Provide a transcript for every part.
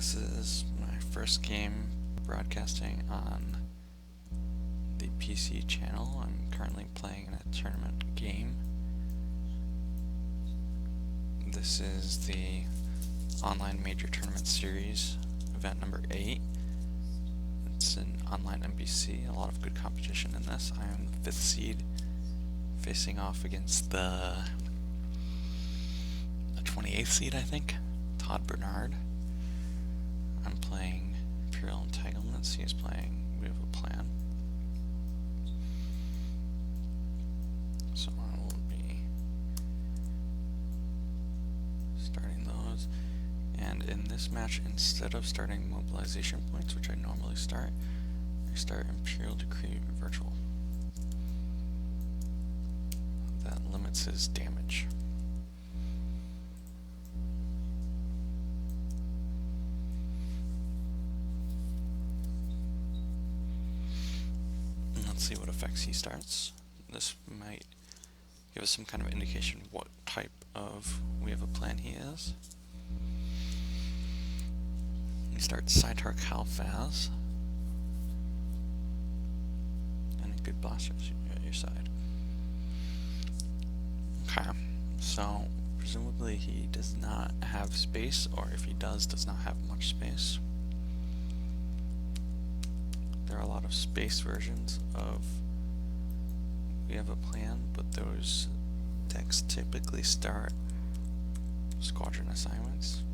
This is my first game broadcasting on the PC channel. I'm currently playing in a tournament game. This is the online major tournament series, event number 8. It's an online NBC, a lot of good competition in this. I am the 5th seed, facing off against the 28th seed, I think, Todd Bernard. I'm playing Imperial Entanglements, he is playing We Have a Plan. So I will be starting those. And in this match, instead of starting mobilization points, which I normally start, I start Imperial Decree Virtual. That limits his damage. Let's see what effects he starts. This might give us some kind of indication what type of We Have a Plan he is. He starts Sitar Kalfaz. Any good blasters at your side. Okay, so presumably he does not have space, or if he does not have much space. There are a lot of space versions of We Have a Plan, but those decks typically start squadron assignments.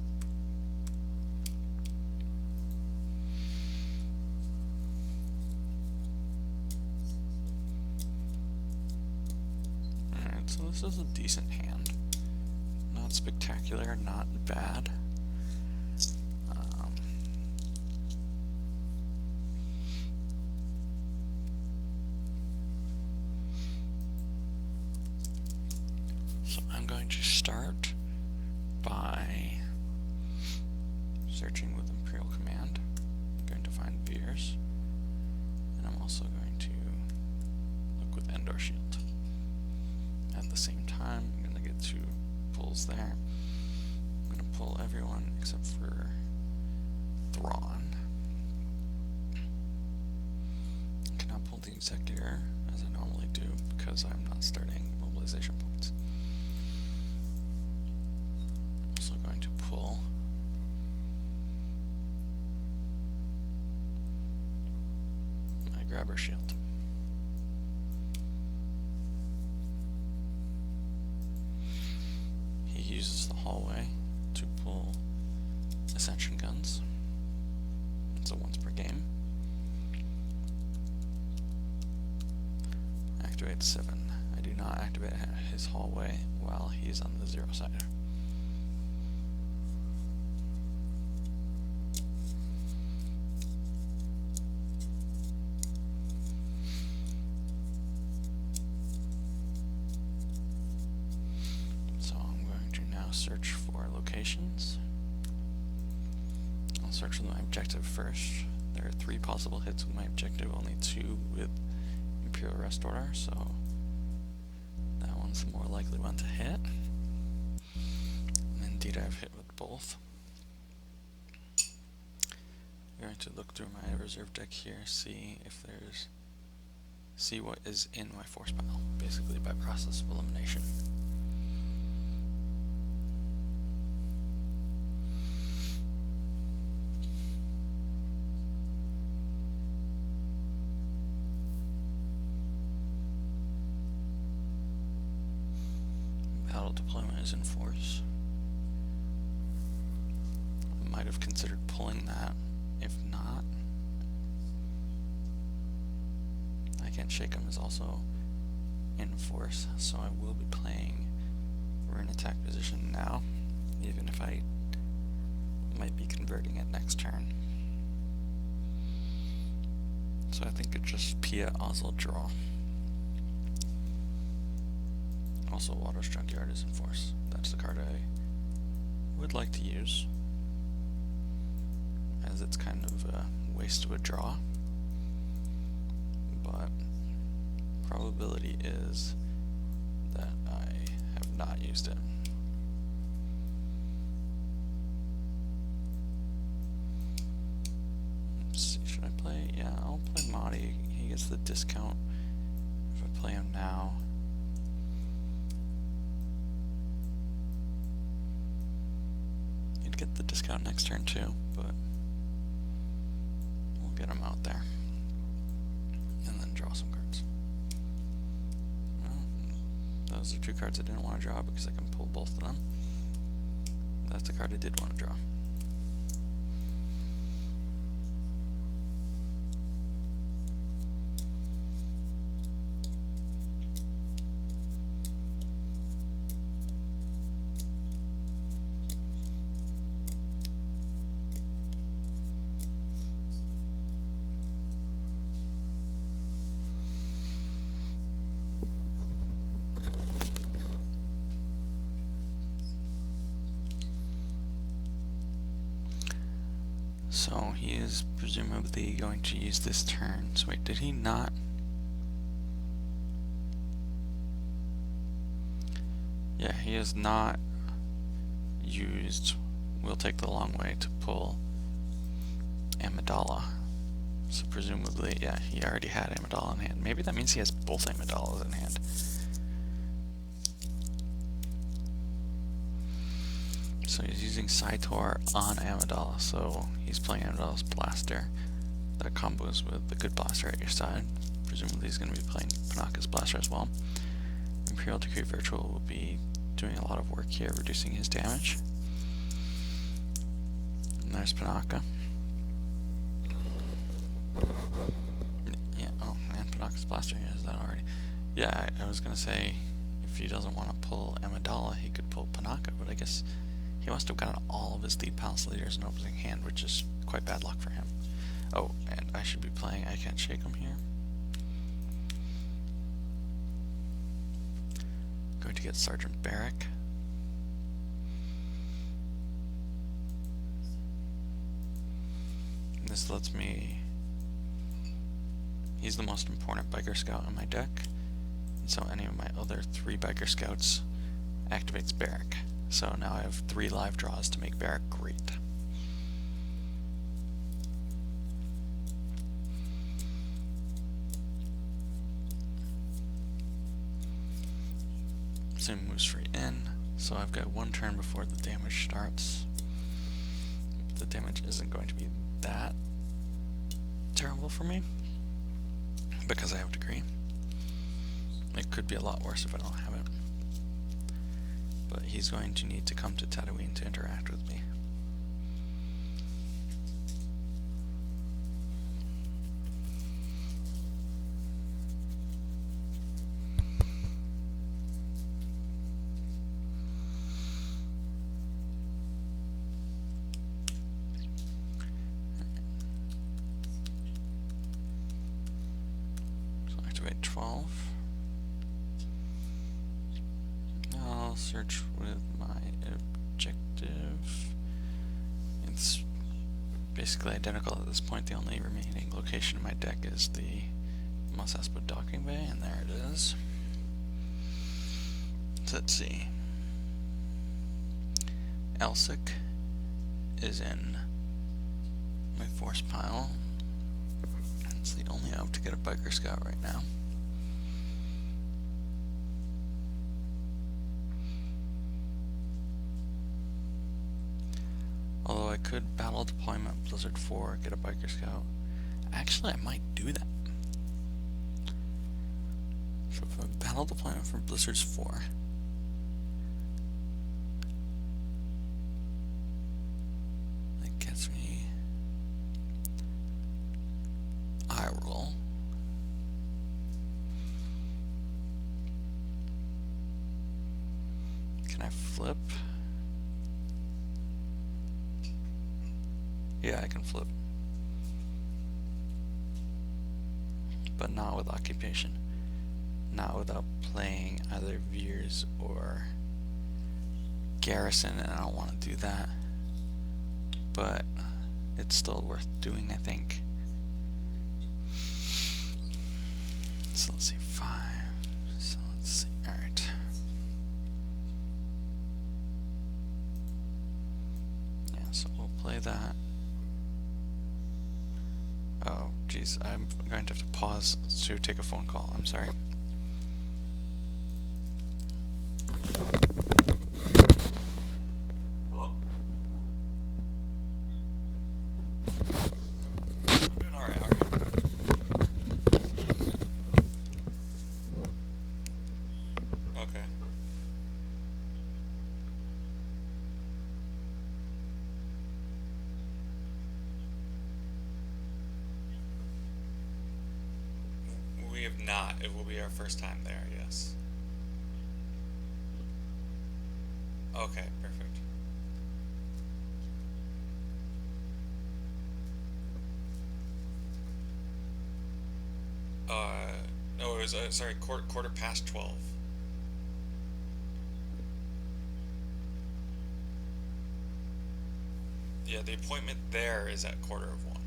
Alright, so this is a decent hand. Not spectacular, not bad. So I'm going to start by searching with Imperial Command. I'm going to find Veers, and I'm also going to look with Endor Shield. At the same time, I'm going to get 2 pulls there. I'm going to pull everyone except for Thrawn. I cannot pull the Executor as I normally do because I'm not starting mobilization points. I'm also going to pull my Grabber Shield. He uses the hallway to pull Ascension Guns. It's a once per game. Activate 7. I do not activate his hallway while he's on the 0 side. So I'm going to now search for locations. I'll search with my objective first. There are 3 possible hits with my objective, only 2 with Imperial Rest Order, so that one's the more likely one to hit. And indeed I've hit with both. I'm going to look through my reserve deck here, see what is in my force pile, basically by process of elimination. Battle deployment is in force. I might have considered pulling that. If not, I Can't Shake 'em is also in force, so I will be playing. We're in attack position now, even if I might be converting it next turn. So I think it's just Pia Oslo draw. Also, Water's Junkyard is in force. That's the card I would like to use, as it's kind of a waste of a draw. But probability is that I have not used it. gets the discount if I play him now. He'd get the discount next turn too, but we'll get him out there. And then draw some cards. Well, those are two cards I didn't want to draw because I can pull both of them. That's the card I did want to draw. So he is presumably going to use this turn. So wait, did he not? Yeah, he has not used We'll Take the Long Way to pull Amidala. So presumably, yeah, he already had Amidala in hand. Maybe that means he has both Amidalas in hand. So he's using Cytor on Amidala, so he's playing Amidala's Blaster. That combos with the good Blaster at your side. Presumably he's going to be playing Panaka's Blaster as well. Imperial Decree Virtual will be doing a lot of work here, reducing his damage. And there's Panaka. Yeah, oh, and Panaka's Blaster, he has that already. Yeah, I was going to say, if he doesn't want to pull Amidala, he could pull Panaka, but I guess he must have gotten all of his Lead Palace Leaders in opening hand, which is quite bad luck for him. Oh, and I should be playing I Can't Shake him here. Going to get Sergeant Barrack. And this lets me... He's the most important Biker Scout in my deck, and so any of my other 3 Biker Scouts activates Barrack. So now I have 3 live draws to make Barrack great. Same moves free in, so I've got 1 turn before the damage starts. The damage isn't going to be that terrible for me because I have Decree. It could be a lot worse if I don't have it. But he's going to need to come to Tatooine to interact with me. So activate 12. I'll search with my objective. It's basically identical at this point. The only remaining location in my deck is the Mos Espa docking bay, and there it is. So let's see. Elsic is in my force pile. It's the only out to get a Biker Scout right now. Although I could Battle Deployment Blizzard 4, get a Biker Scout. Actually, I might do that. So if I Battle Deployment for Blizzards 4, that gets me eye roll. Can I flip? Yeah, I can flip. But not with Occupation. Not without playing either Veers or Garrison, and I don't want to do that. But it's still worth doing, I think. So let's see, 5. So let's see, alright. Yeah, so we'll play that. Oh, geez. apologies. I'm going to have to pause to take a phone call. I'm sorry. Hello? I'm doing alright, how are you? Okay. We have not. It will be our first time there, yes. Okay, perfect. No, it was, sorry, quarter past 12. Yeah, the appointment there is at 1:15.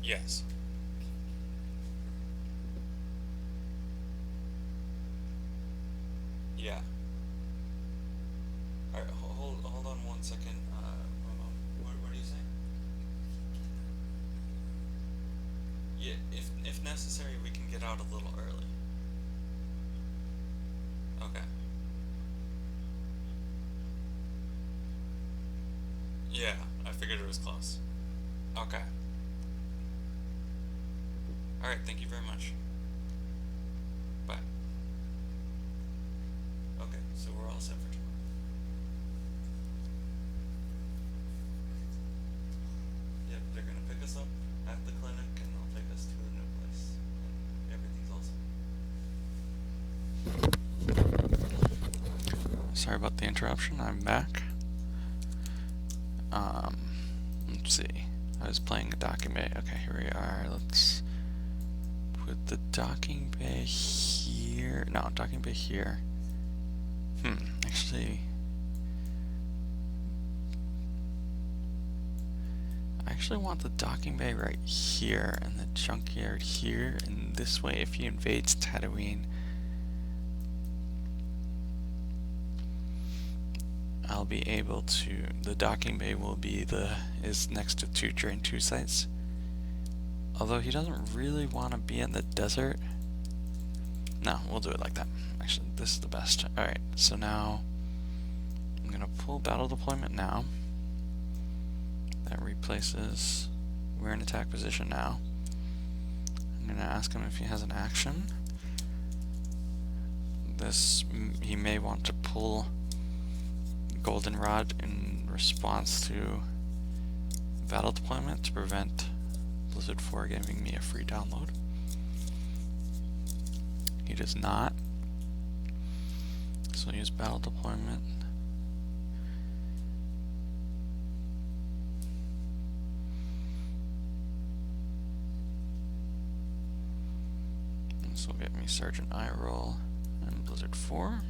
Yes. Yeah. Alright, hold on 1 second. What are you saying? Yeah, if necessary, we can get out a little early. Okay. Yeah, I figured it was close. Okay. Alright, thank you very much. Bye. Okay, so we're all set for tomorrow. Yep, they're gonna pick us up at the clinic and they'll take us to the new place. And everything's all set. Sorry about the interruption, I'm back. Let's see. I was playing a docking bay. Okay, here we are. Let's put the docking bay here. No, docking bay here. Actually, I want the docking bay right here and the junkyard here, and this way if he invades Tatooine, I'll be able to, the docking bay will be is next to 2 Drain 2 sites. Although he doesn't really want to be in the desert. No, we'll do it like that. Actually, this is the best. Alright, so now I'm gonna pull battle deployment now. That replaces, we're in attack position now. I'm gonna ask him if he has an action. He may want to pull Goldenrod in response to battle deployment to prevent Blizzard 4 giving me a free download. He does not. So I'll use battle deployment. This will get me Sergeant Eye Roll and Blizzard 4.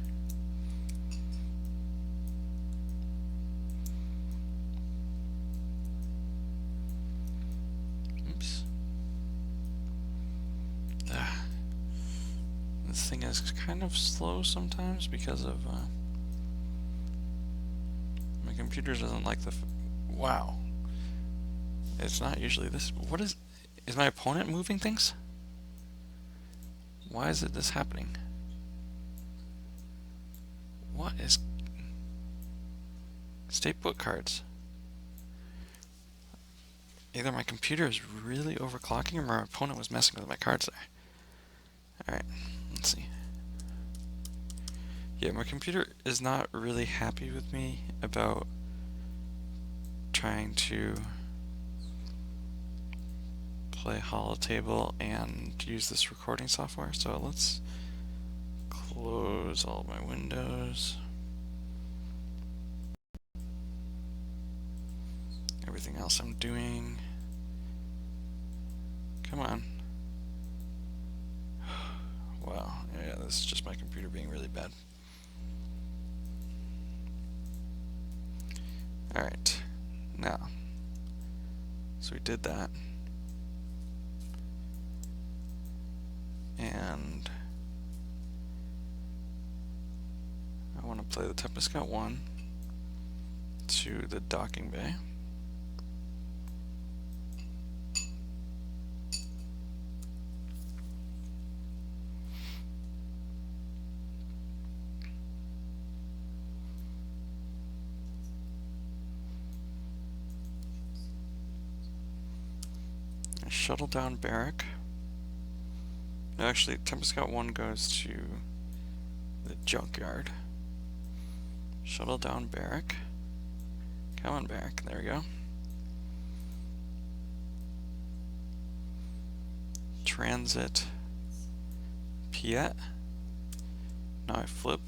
Oops. This thing is kind of slow sometimes because of my computer doesn't like the. Wow. It's not usually this. What is my opponent moving things? Why is this happening? What is stay put cards? Either my computer is really overclocking or my opponent was messing with my cards there. Alright, let's see. Yeah, my computer is not really happy with me about trying to play Holotable and use this recording software. So let's close all of my windows. Everything else I'm doing. Come on. Wow, yeah, this is just my computer being really bad. Alright, now, so we did that. And I want to play the Tempest Scout 1 to the docking bay. shuttle down barrack. No, actually, Tempest Scout 1 goes to the junkyard. Shuttle down barrack. Come on, barrack. There we go. Transit Piet. Now I flip.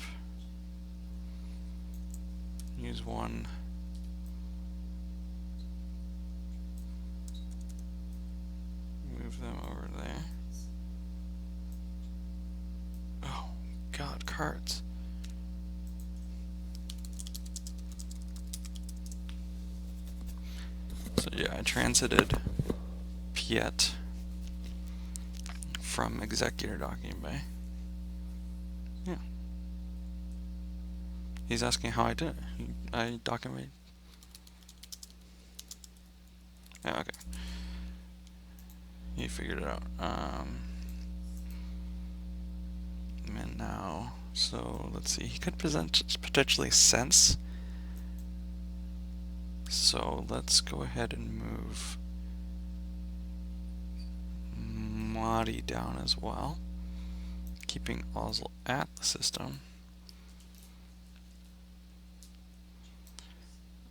Use one. Move them over there. Oh, God, cards. So yeah, I transited Piet from Executor Docking Bay. Yeah. He's asking how I did it. I documented. Yeah, okay. He figured it out. And now, so let's see. He could potentially sense. So let's go ahead and move Mahdi down as well, keeping Oslo at the system.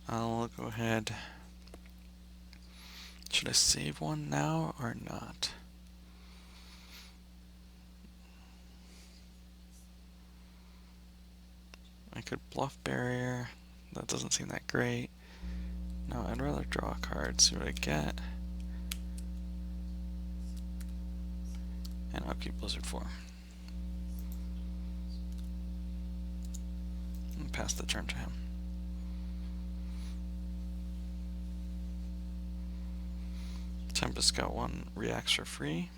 I'll go ahead. Should I save one now or not? I could bluff barrier. That doesn't seem that great. No, I'd rather draw a card, see what I get. And I'll keep Blizzard 4. And pass the turn to him. Tempest Scout 1 reacts for free.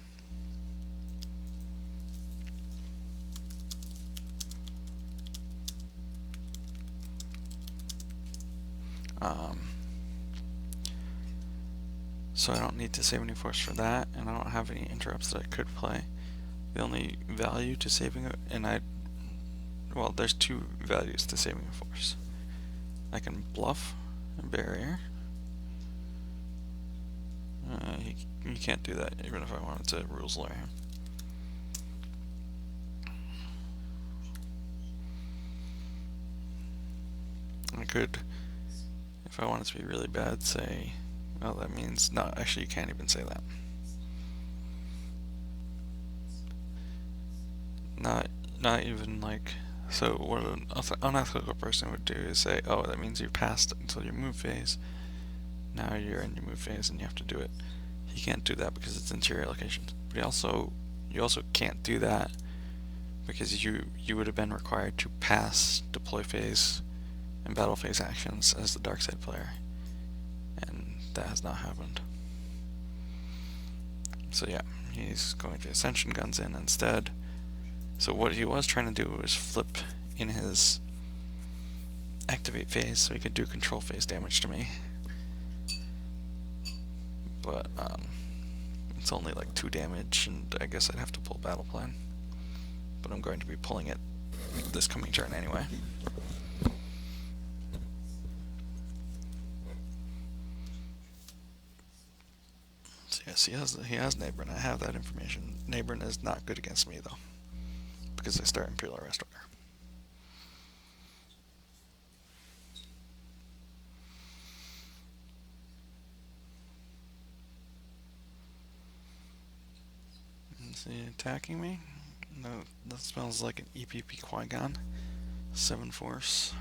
So I don't need to save any force for that, and I don't have any interrupts that I could play. The only value to saving it, well, there's two values to saving a force. I can bluff a barrier. You can't do that even if I wanted to rules lawyer him. I could, if I wanted to be really bad, say, well, that means, no, actually you can't even say that. Not even like, so what an unethical person would do is say, oh, that means you passed until your move phase. Now you're in your move phase and you have to do it. He can't do that because it's interior locations. But you also can't do that because you would have been required to pass deploy phase and battle phase actions as the dark side player, and that has not happened. So yeah, he's going to Ascension Guns in instead. So what he was trying to do was flip in his activate phase so he could do control phase damage to me. But it's only like 2 damage, and I guess I'd have to pull Battle Plan. But I'm going to be pulling it this coming turn anyway. So yes, he has Neighborn. I have that information. Neighborn is not good against me though, because I start Imperial Arrest Order. Is he attacking me? No, that smells like an EPP Qui-Gon. 7 force.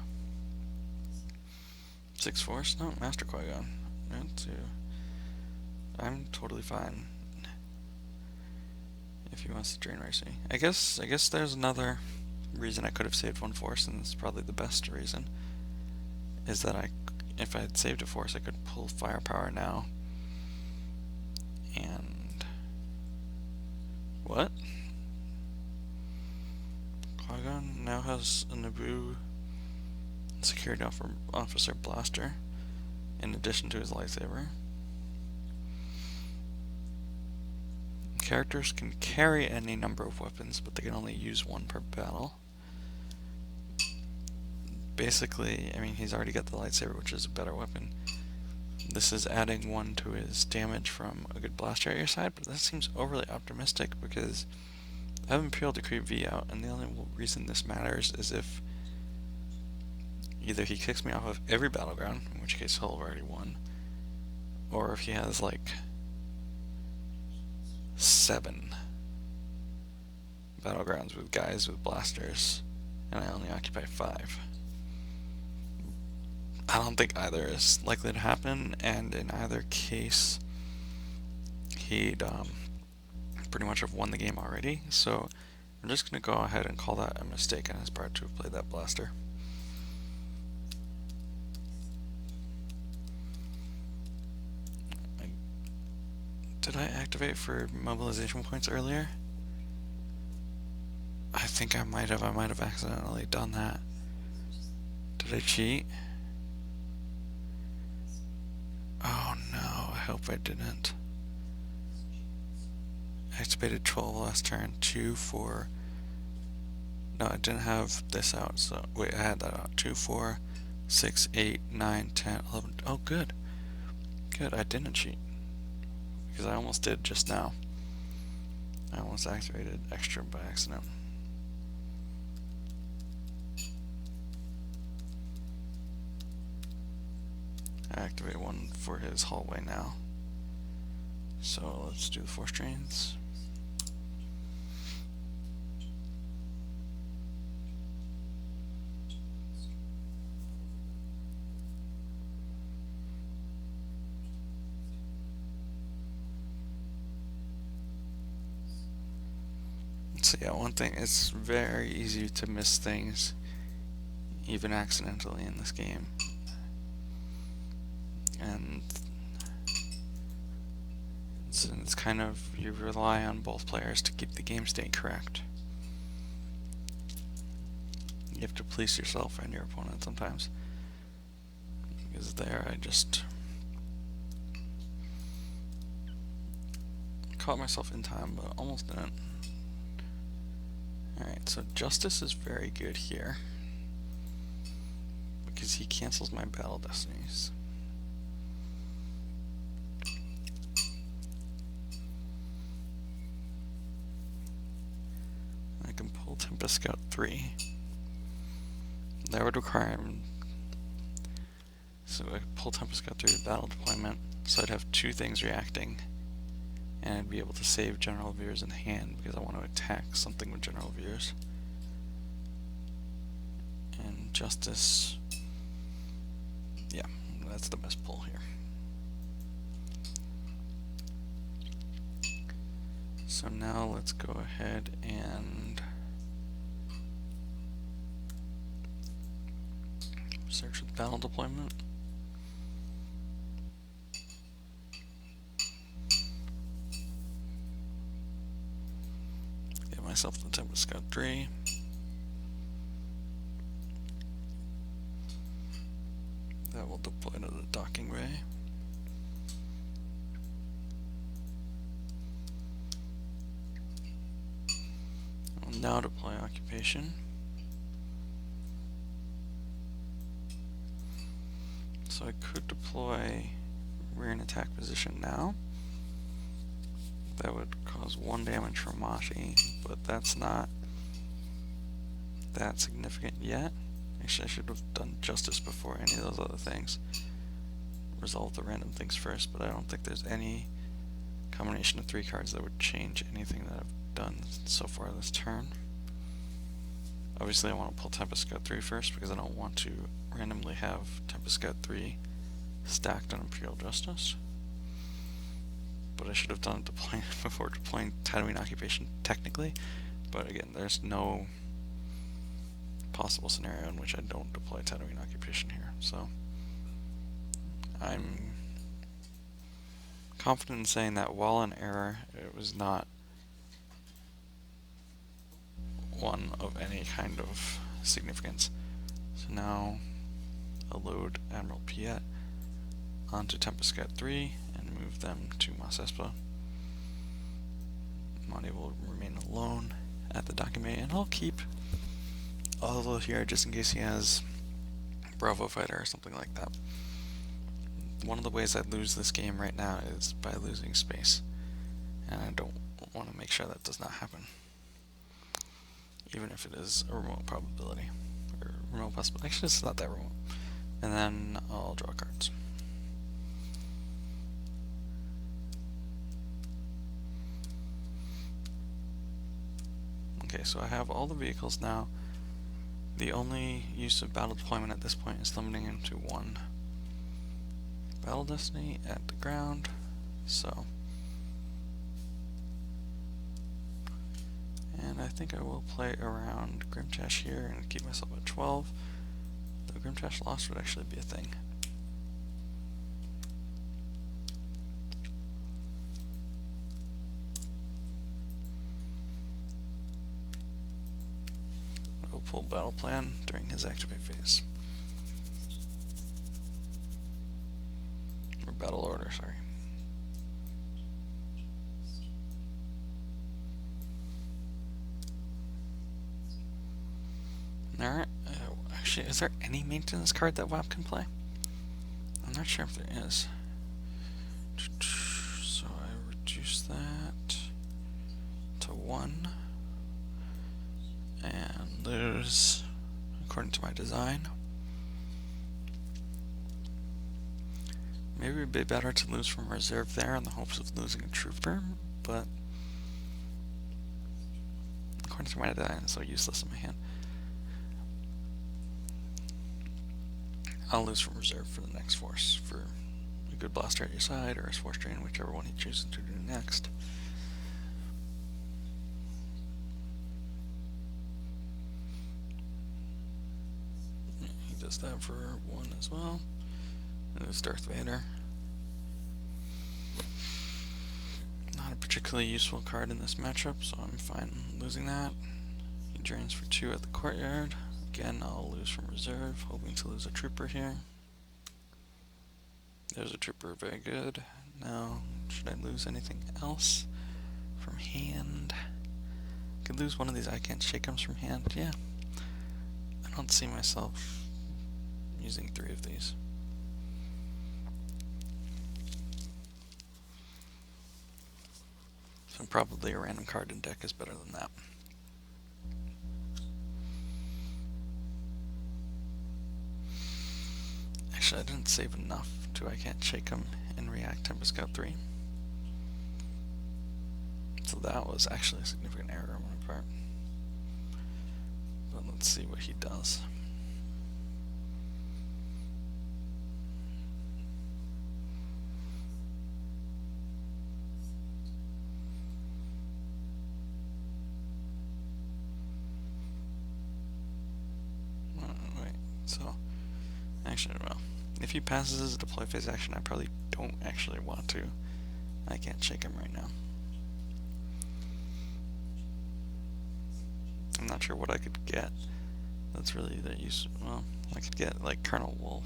6 force? No, Master Qui-Gon. 2. I'm totally fine if he wants to drain race me. I guess there's another reason I could have saved 1 force, and it's probably the best reason, is that if I had saved a force, I could pull firepower now. And what? Qui-Gon now has a Naboo security officer blaster in addition to his lightsaber. Characters can carry any number of weapons, but they can only use 1 per battle. Basically, I mean, he's already got the lightsaber, which is a better weapon. This is adding 1 to his damage from a good blaster at your side, but that seems overly optimistic because I have Imperial Decree V out, and the only reason this matters is if either he kicks me off of every battleground, in which case he'll have already won, or if he has like 7 battlegrounds with guys with blasters, and I only occupy 5. I don't think either is likely to happen, and in either case, he'd pretty much have won the game already, so I'm just going to go ahead and call that a mistake on his part to have played that blaster. Did I activate for mobilization points earlier? I think I might have accidentally done that. Did I cheat? Oh no, I hope I didn't. Activated 12 last turn, 2 for... No, I didn't have this out, so... Wait, I had that out. 2, 4, 6, 8, 9, 10, 11... Oh, good. Good, I didn't cheat. Because I almost did just now. I almost activated extra by accident. I activate 1 for his hallway now. So let's do the 4 strains. So yeah, one thing, it's very easy to miss things, even accidentally in this game. And it's kind of, you rely on both players to keep the game state correct. You have to police yourself and your opponent sometimes. Because there I just caught myself in time, but almost didn't. Alright, so Justice is very good here, because he cancels my Battle Destinies. I can pull Tempest Scout 3. That would require him... So I could pull Tempest Scout 3 to Battle Deployment, so I'd have 2 things reacting. And I'd be able to save General Veers in hand because I want to attack something with General Veers. And Justice... Yeah, that's the best pull here. So now let's go ahead and search with Battle Deployment. Myself the Tempest Scout 3. That will deploy to the docking bay. I will now deploy Occupation. So I could deploy rear and attack position now. That would cause 1 damage from Mashi, but that's not that significant yet. Actually, I should have done Justice before any of those other things. Resolve the random things first, but I don't think there's any combination of 3 cards that would change anything that I've done so far this turn. Obviously, I want to pull Tempest Scout 3 first because I don't want to randomly have Tempest Scout 3 stacked on Imperial Justice. But I should have done it before deploying Tatooine Occupation, technically. But again, there's no possible scenario in which I don't deploy Tatooine Occupation here. So I'm confident in saying that while in error, it was not one of any kind of significance. So now I'll load Admiral Piet onto Tempest Scout 3 and move them to Mos Espa. Monty will remain alone at the docking bay, and I'll keep Olivo here just in case he has Bravo Fighter or something like that. one of the ways I lose this game right now is by losing space, and I don't want to make sure that does not happen, even if it is a remote probability, or remote possibility. Actually, it's not that remote. And then I'll draw cards. Okay, so I have all the vehicles now. The only use of battle deployment at this point is limiting him to one battle destiny at the ground. So, and I think I will play around Grimtrash here and keep myself at 12. Though Grimtrash lost would actually be a thing. I'll pull battle plan during his activate phase. Or battle order, sorry. Alright, actually, is there any maintenance card that WAP can play? I'm not sure if there is. So I reduce that to 1 and lose according to my design. Maybe it would be better to lose from reserve there in the hopes of losing a trooper, but according to my design, it's so useless in my hand. I'll lose from reserve for the next force for a good blaster at your side or a force drain, whichever one he chooses to do next. He does that for 1 as well. And it's Darth Vader. Not a particularly useful card in this matchup, so I'm fine losing that. He drains for 2 at the courtyard. Again, I'll lose from reserve, hoping to lose a trooper here. There's a trooper, very good. Now, should I lose anything else from hand? Could lose one of these I can't shake 'ems from hand, yeah. I don't see myself using 3 of these. So probably a random card in deck is better than that. Actually, I didn't save enough to I can't shake him and react Tempest Scout 3. So that was actually a significant error on my part. But let's see what he does. Wait, so actually, well, if he passes his deploy phase action, I probably don't actually want to. I can't shake him right now. I'm not sure what I could get that's really that use. Well, I could get like Colonel Wolf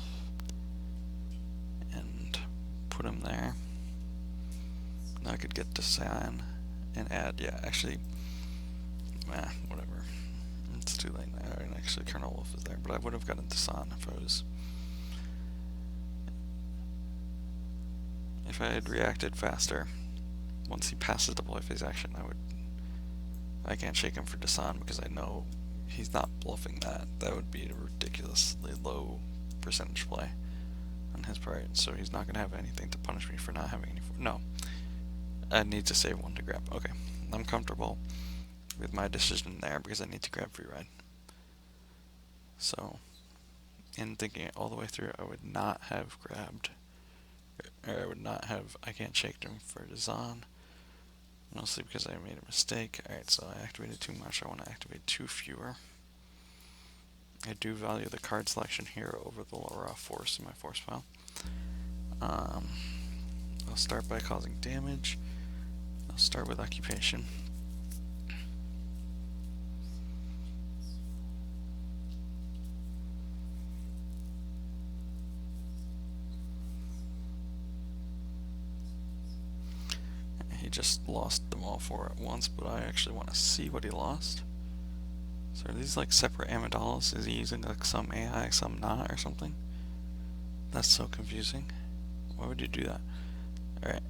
and put him there. Now I could get Design and add, yeah, actually, whatever. It's too late now. And actually, Colonel Wolf is there, but I would have gotten Design if I was. If I had reacted faster, once he passes deploy phase action, I can't shake him for Desan because I know he's not bluffing that. That would be a ridiculously low percentage play on his part, so he's not going to have anything to punish me for not having any. No. I need to save 1 to grab. Okay. I'm comfortable with my decision there because I need to grab free ride. So, in thinking it all the way through, I would not have grabbed, or I would not have, I can't shake him for Desan. Mostly because I made a mistake. Alright, so I activated too much. I want to activate 2 fewer. I do value the card selection here over the raw force in my force pile. I'll start by causing damage. I'll start with occupation. He just lost them all 4 at once, but I actually want to see what he lost. So are these like separate amidalas? Is he using like some AI, some not, or something? That's so confusing. Why would you do that? Alright.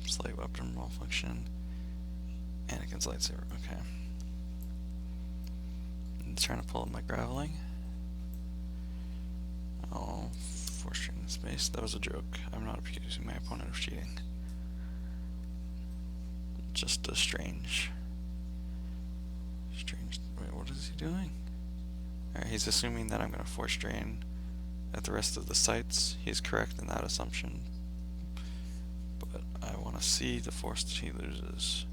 Slate weapon malfunction. Anakin's lightsaber. Okay. I'm trying to pull up my graveling. Oh, force train in space. That was a joke. I'm not accusing my opponent of cheating. Just a strange. Wait, what is he doing? Alright, he's assuming that I'm going to force drain at the rest of the sites. He's correct in that assumption. But I want to see the force that he loses.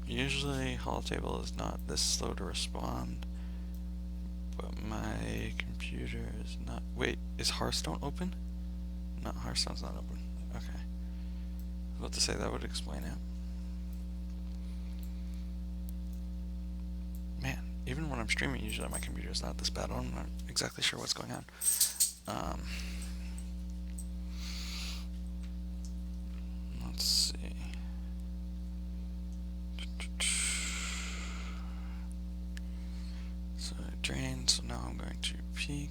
Usually, holotable is not this slow to respond. But my computer is not. Wait, is Hearthstone open? No, Hearthstone's not open. Okay. I was about to say that would explain it. Man, even when I'm streaming, usually my computer is not this bad. I'm not exactly sure what's going on. Let's see. So I drained, so now I'm going to peek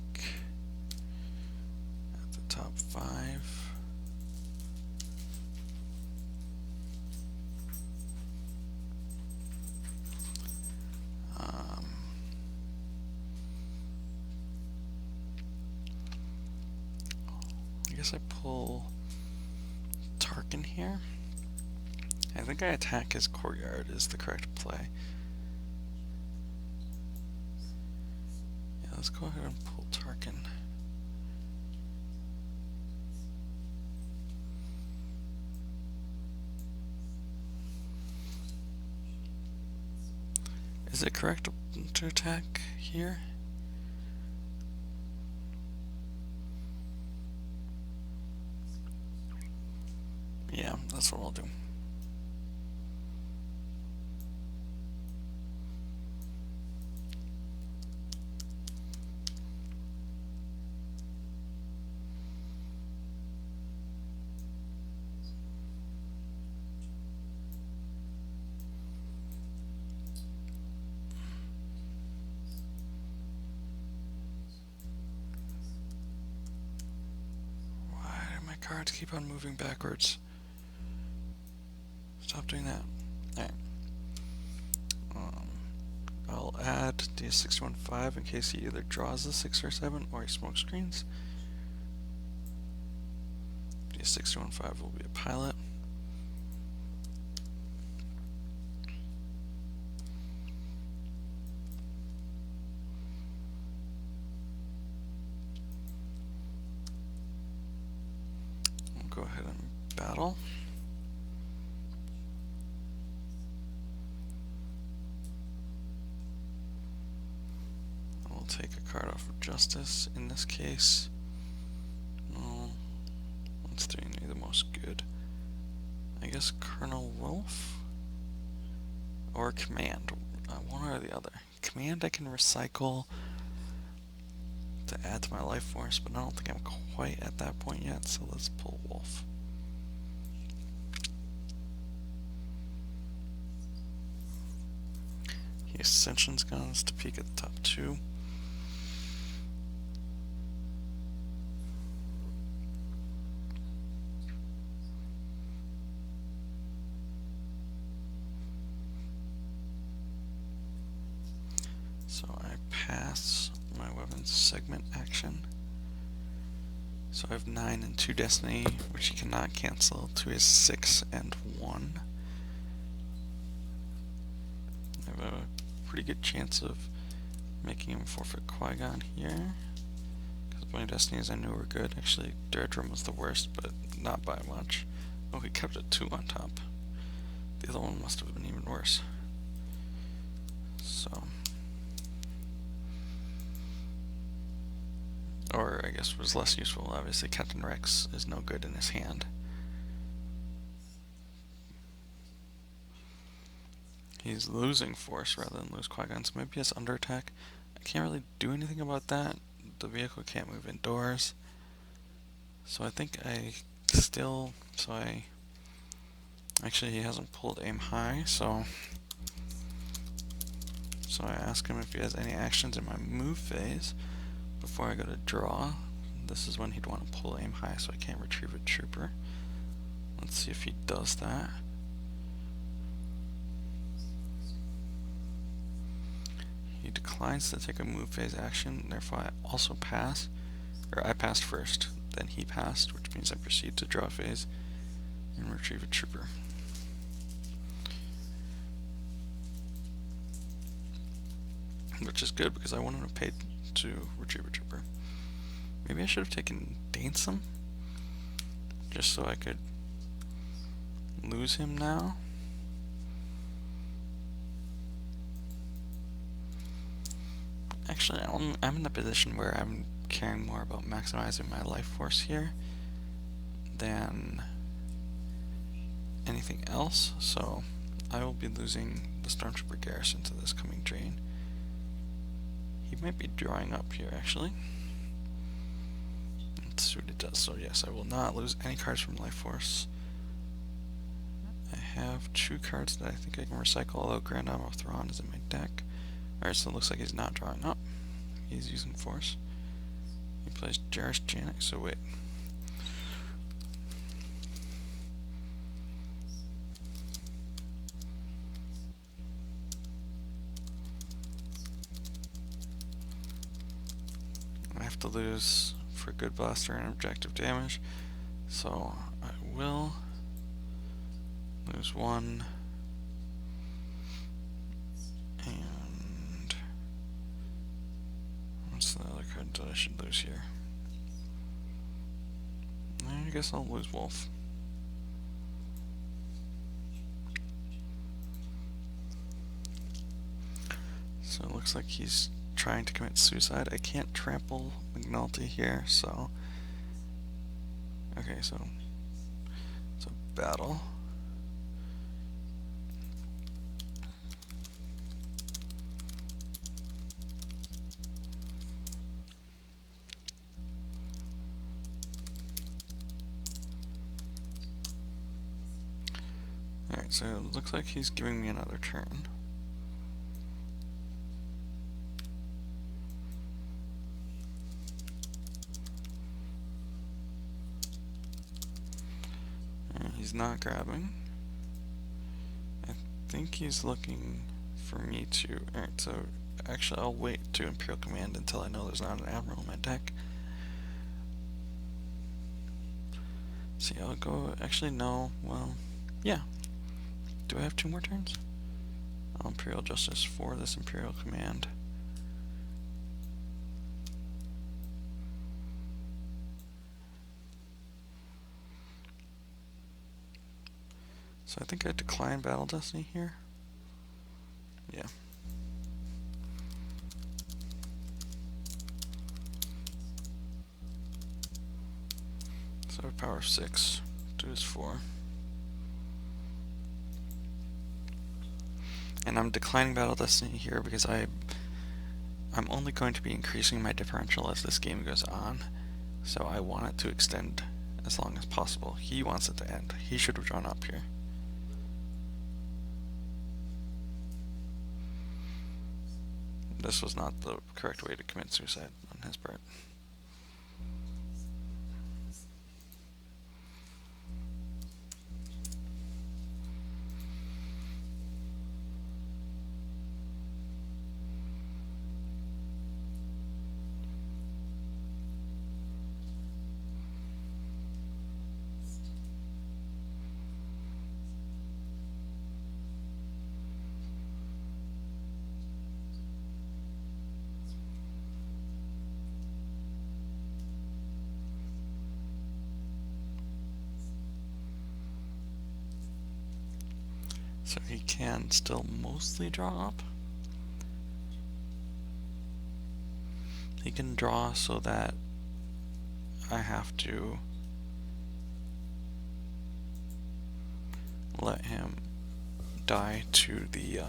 at the top 5. I guess I pull Tarkin here. I think I attack his courtyard is the correct play. Yeah, let's go ahead and pull Tarkin. Is it correct to attack here? Yeah, that's what I'll do. Why do my cards keep on moving backwards? Stop doing that. Alright. I'll add DS615 in case he either draws a 6 or 7 or he smoke screens. DS615 will be a pilot. We'll go ahead and battle. Take a card off of Justice in this case. No, what's doing me the most good? I guess Colonel Wolf or Command, one or the other. Command I can recycle to add to my life force, but I don't think I'm quite at that point yet, so let's pull Wolf. He Ascension's guns to peek at the top 2. So I pass my weapons segment action. So I have 9 and 2 Destiny, which he cannot cancel, to his 6 and 1. I have a pretty good chance of making him forfeit Qui-Gon here. Because Blade Destinies I knew were good. Actually, Deirdre was the worst, but not by much. Oh, he kept a 2 on top. The other one must have been even worse. So... or I guess was less useful. Obviously, Captain Rex is no good in his hand. He's losing force rather than lose Qui-Gon, so maybe he has under attack. I can't really do anything about that. The vehicle can't move indoors. So I think actually he hasn't pulled aim high, so I ask him if he has any actions in my move phase before I go to draw. this is when he'd want to pull aim high, so I can't retrieve a trooper. Let's see if he does that. He declines to take a move phase action, therefore I also pass, or I passed first, then he passed, which means I proceed to draw phase and retrieve a trooper. Which is good because I wouldn't have paid to retrieve a trooper. Maybe I should have taken Danesome, just so I could lose him now. Actually, I'm in a position where I'm caring more about maximizing my life force here than anything else, so I will be losing the Stormtrooper garrison to this coming drain. He might be drawing up here, actually. Let's see what it does. So yes, I will not lose any cards from life force. I have 2 cards that I think I can recycle, although Grand Admiral Thrawn is in my deck. Alright, so it looks like he's not drawing up. He's using force. He plays Jarrus Janek, so wait. I have to lose for good blaster and objective damage, so I will lose 1. And what's the other card that I should lose here? I guess I'll lose Wolf. So it looks like he's trying to commit suicide. I can't trample McNulty here, so okay, so it's a battle. Alright, so it looks like he's giving me another turn. He's not grabbing. I think he's looking for me to... Alright, so actually I'll wait to Imperial Command until I know there's not an Admiral in my deck. See, I'll go... Actually, no. Well, yeah. Do I have 2 more turns? Imperial Justice for this Imperial Command. So I think I decline Battle Destiny here. Yeah. So power 6, 2 is 4. And I'm declining Battle Destiny here because I'm only going to be increasing my differential as this game goes on. So I want it to extend as long as possible. He wants it to end. He should have drawn up here. This was not the correct way to commit suicide on his part. So he can still mostly draw up. He can draw so that I have to let him die to the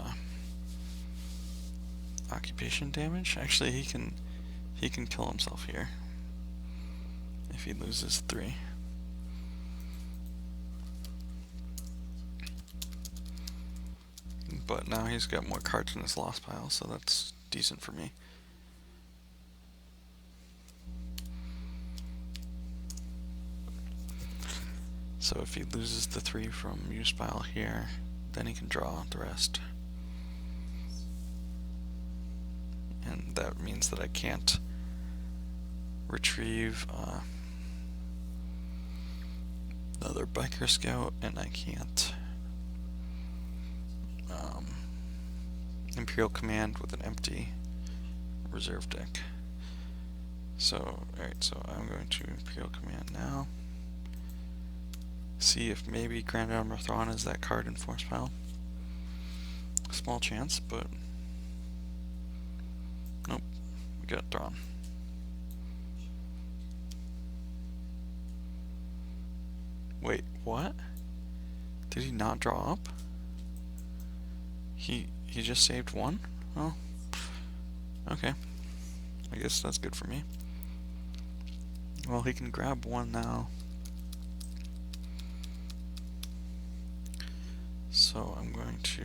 occupation damage. Actually, he can kill himself here if he loses 3. But now he's got more cards in his lost pile, so that's decent for me. So if he loses the 3 from use pile here, then he can draw the rest. And that means that I can't retrieve another biker scout, and I can't Imperial Command with an empty reserve deck. So, alright, so I'm going to Imperial Command now. See if maybe Grand Admiral Thrawn is that card in force pile. Small chance, but nope, we got Thrawn. Wait, what? Did he not draw up? He just saved 1? Oh, okay. I guess that's good for me. Well, he can grab 1 now. So I'm going to,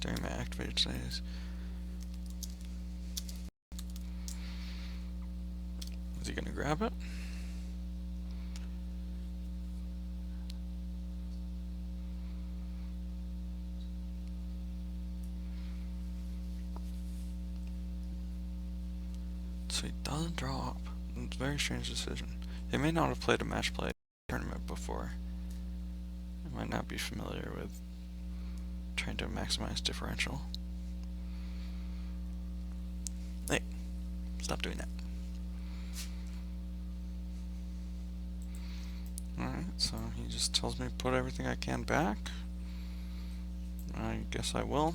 during my activated phase, is he going to grab it? So he doesn't draw up. It's a very strange decision. He may not have played a match play tournament before. He might not be familiar with trying to maximize differential. Hey, stop doing that. Alright, so he just tells me to put everything I can back. I guess I will.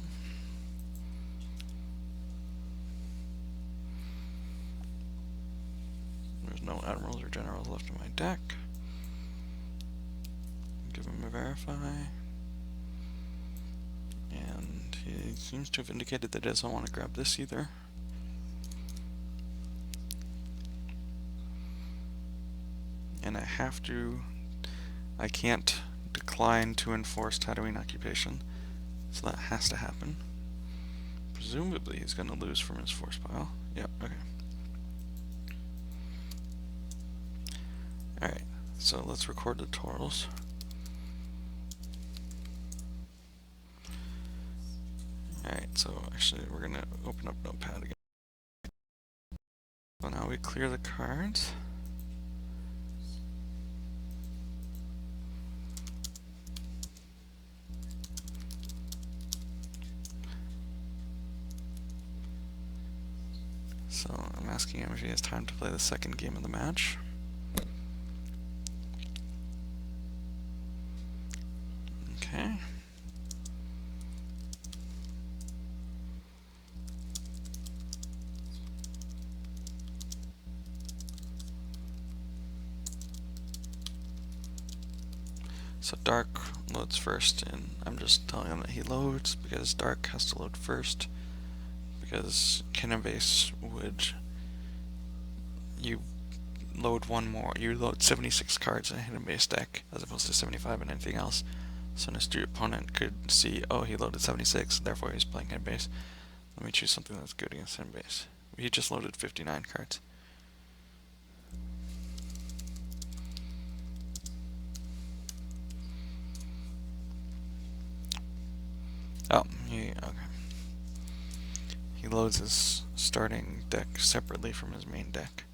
There's no admirals or generals left in my deck. Give him a verify. And he seems to have indicated that he doesn't want to grab this either. And I can't decline to enforce Tatooine occupation, so that has to happen. Presumably he's going to lose from his force pile. Yep, okay. Alright, so let's record the totals. Alright, so actually we're going to open up Notepad again. So now we clear the cards. So I'm asking him if he has time to play the second game of the match. Okay. So Dark loads first, and I'm just telling him that he loads because Dark has to load first, because Cannon Base would, you load 1 more, you load 76 cards in a Hidden Base deck as opposed to 75 in anything else. So an astute opponent could see, oh, he loaded 76, therefore he's playing Hidden Base. Let me choose something that's good against Hidden Base. He just loaded 59 cards. Oh, okay. He loads his starting deck separately from his main deck.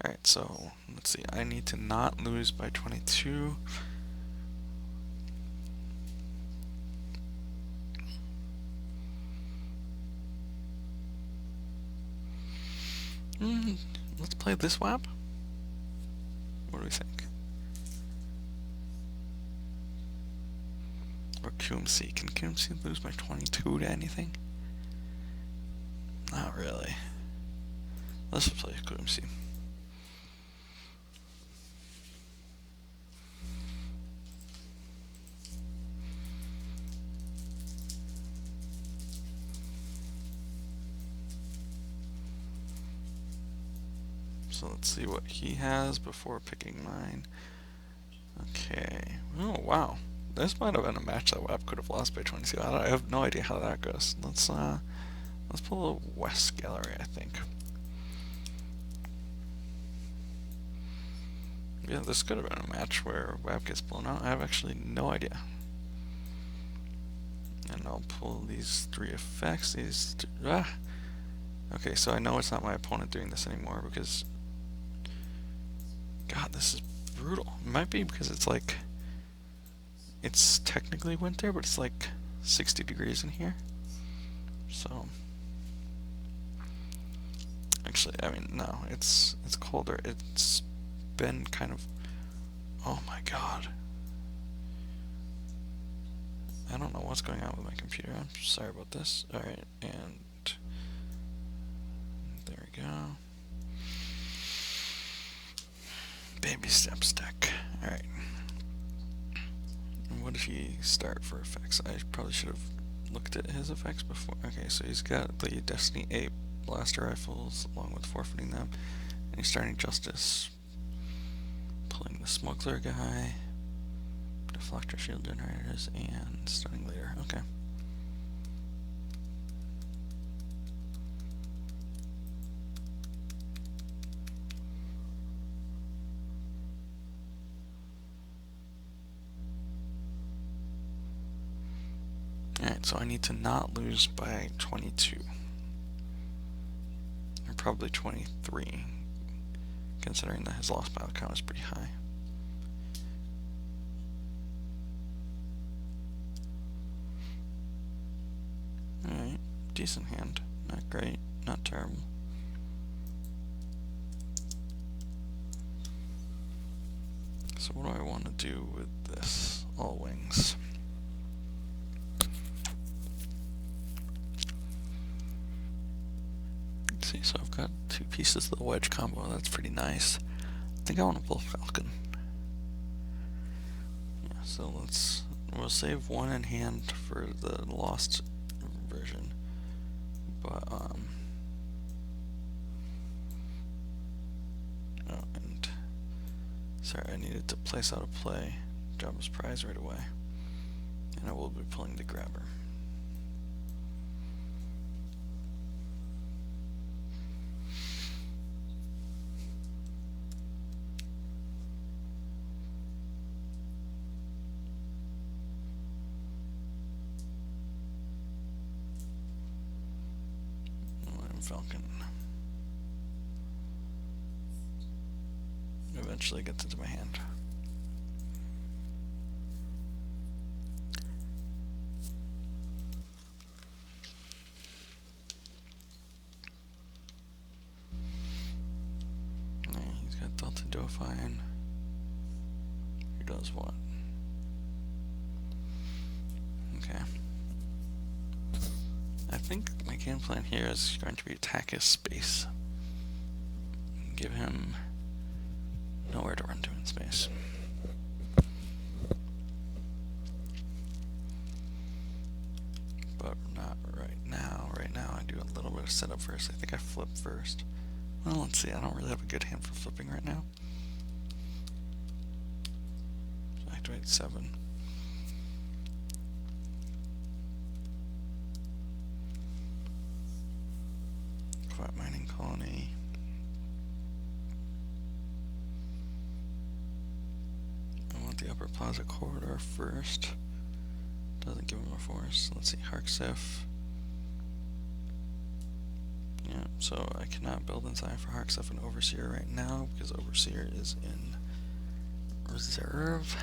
Alright, so let's see. I need to not lose by 22. Let's play this WAP. What do we think? Or QMC. Can QMC lose by 22 to anything? Not really. Let's just play QMC. So let's see what he has before picking mine. Okay. Oh, wow. This might have been a match that WAP could have lost by 22. I have no idea how that goes. Let's pull a West Gallery, I think. Yeah, this could have been a match where Wab gets blown out. I have actually no idea. And I'll pull these 3 effects. Okay, so I know it's not my opponent doing this anymore because... God, this is brutal. It might be because it's like... It's technically winter, but it's like 60 degrees in here. So... Actually, I mean, no, it's colder. It's been kind of... Oh my god. I don't know what's going on with my computer. I'm sorry about this. Alright, and... There we go. Baby steps deck. Alright. And what did he start for effects? I probably should have looked at his effects before. Okay, so he's got the Destiny 8 blaster rifles, along with forfeiting them. And he's starting Justice. Pulling the Smuggler guy. Deflector shield generators, and Stunning Leader. Okay. Alright, so I need to not lose by 22. Or probably 23, considering that his lost battle count is pretty high. Alright, decent hand. Not great, not terrible. So what do I want to do with this? All wings. Let's see, so I've got 2 pieces of the wedge combo. That's pretty nice. I think I want to pull Falcon. Yeah, so we'll save 1 in hand for the lost version. But oh, and sorry, I needed to place out a play. Jabba's prize right away. And I will be pulling the grabber. Falcon eventually gets into my hand. Yeah, he's got Delta Dauphine. Who does what? Okay. I think my game plan here is going to be attack his space. Give him nowhere to run to in space. But not right now. Right now I do a little bit of setup first. I think I flip first. Well, let's see. I don't really have a good hand for flipping right now. So activate 7. Quiet mining colony. I want the upper plaza corridor first. Doesn't give him a force. Let's see, Harksif. Yeah, so I cannot build inside for Harksif and Overseer right now because Overseer is in reserve.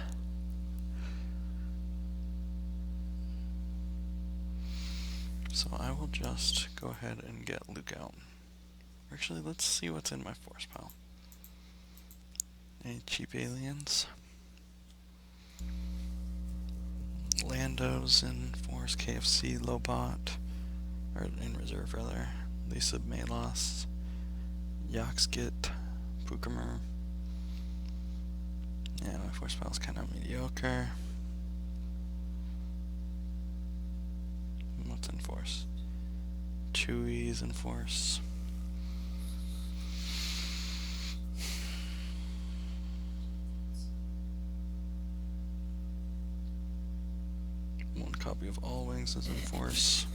So I will just go ahead and get Luke out. Actually, let's see what's in my force pile. Any cheap aliens? Lando's in force, KFC, Lobot, or in reserve rather. Lisa Malos, Yaxgit, Pukamer. Yeah, my force pile is kind of mediocre. What's in force? Chewie's in force. One copy of All Wings is in force.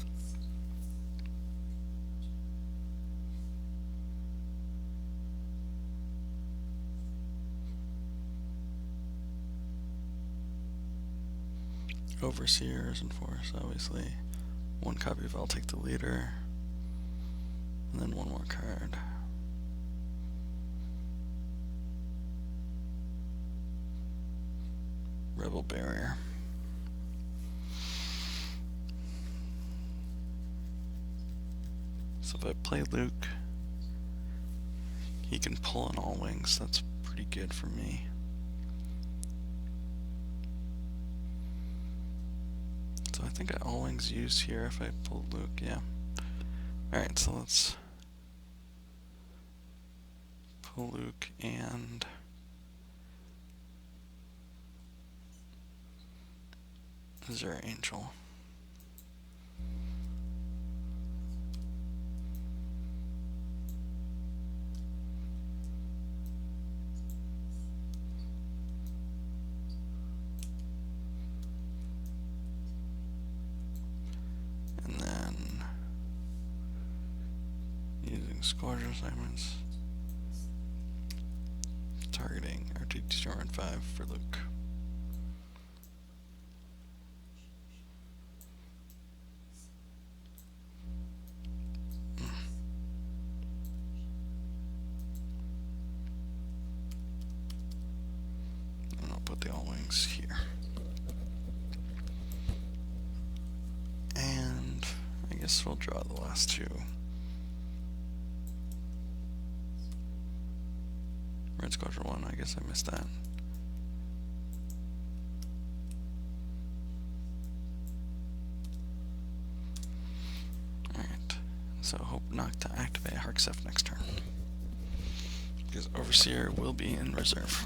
Overseers and Force, obviously. One copy of I'll Take the Leader. And then one more card. Rebel Barrier. So if I play Luke, he can pull in all wings. That's pretty good for me. So I think I all wings use here if I pull Luke, yeah. Alright, so let's pull Luke and Azure Angel. And then using squadron assignments, targeting RTT 5 for Luke. And I'll put the all wings here. And I guess we'll draw the last two. Red Squadron 1, I guess I missed that. Alright, so hope not to activate Harksef next turn, because Overseer will be in reserve.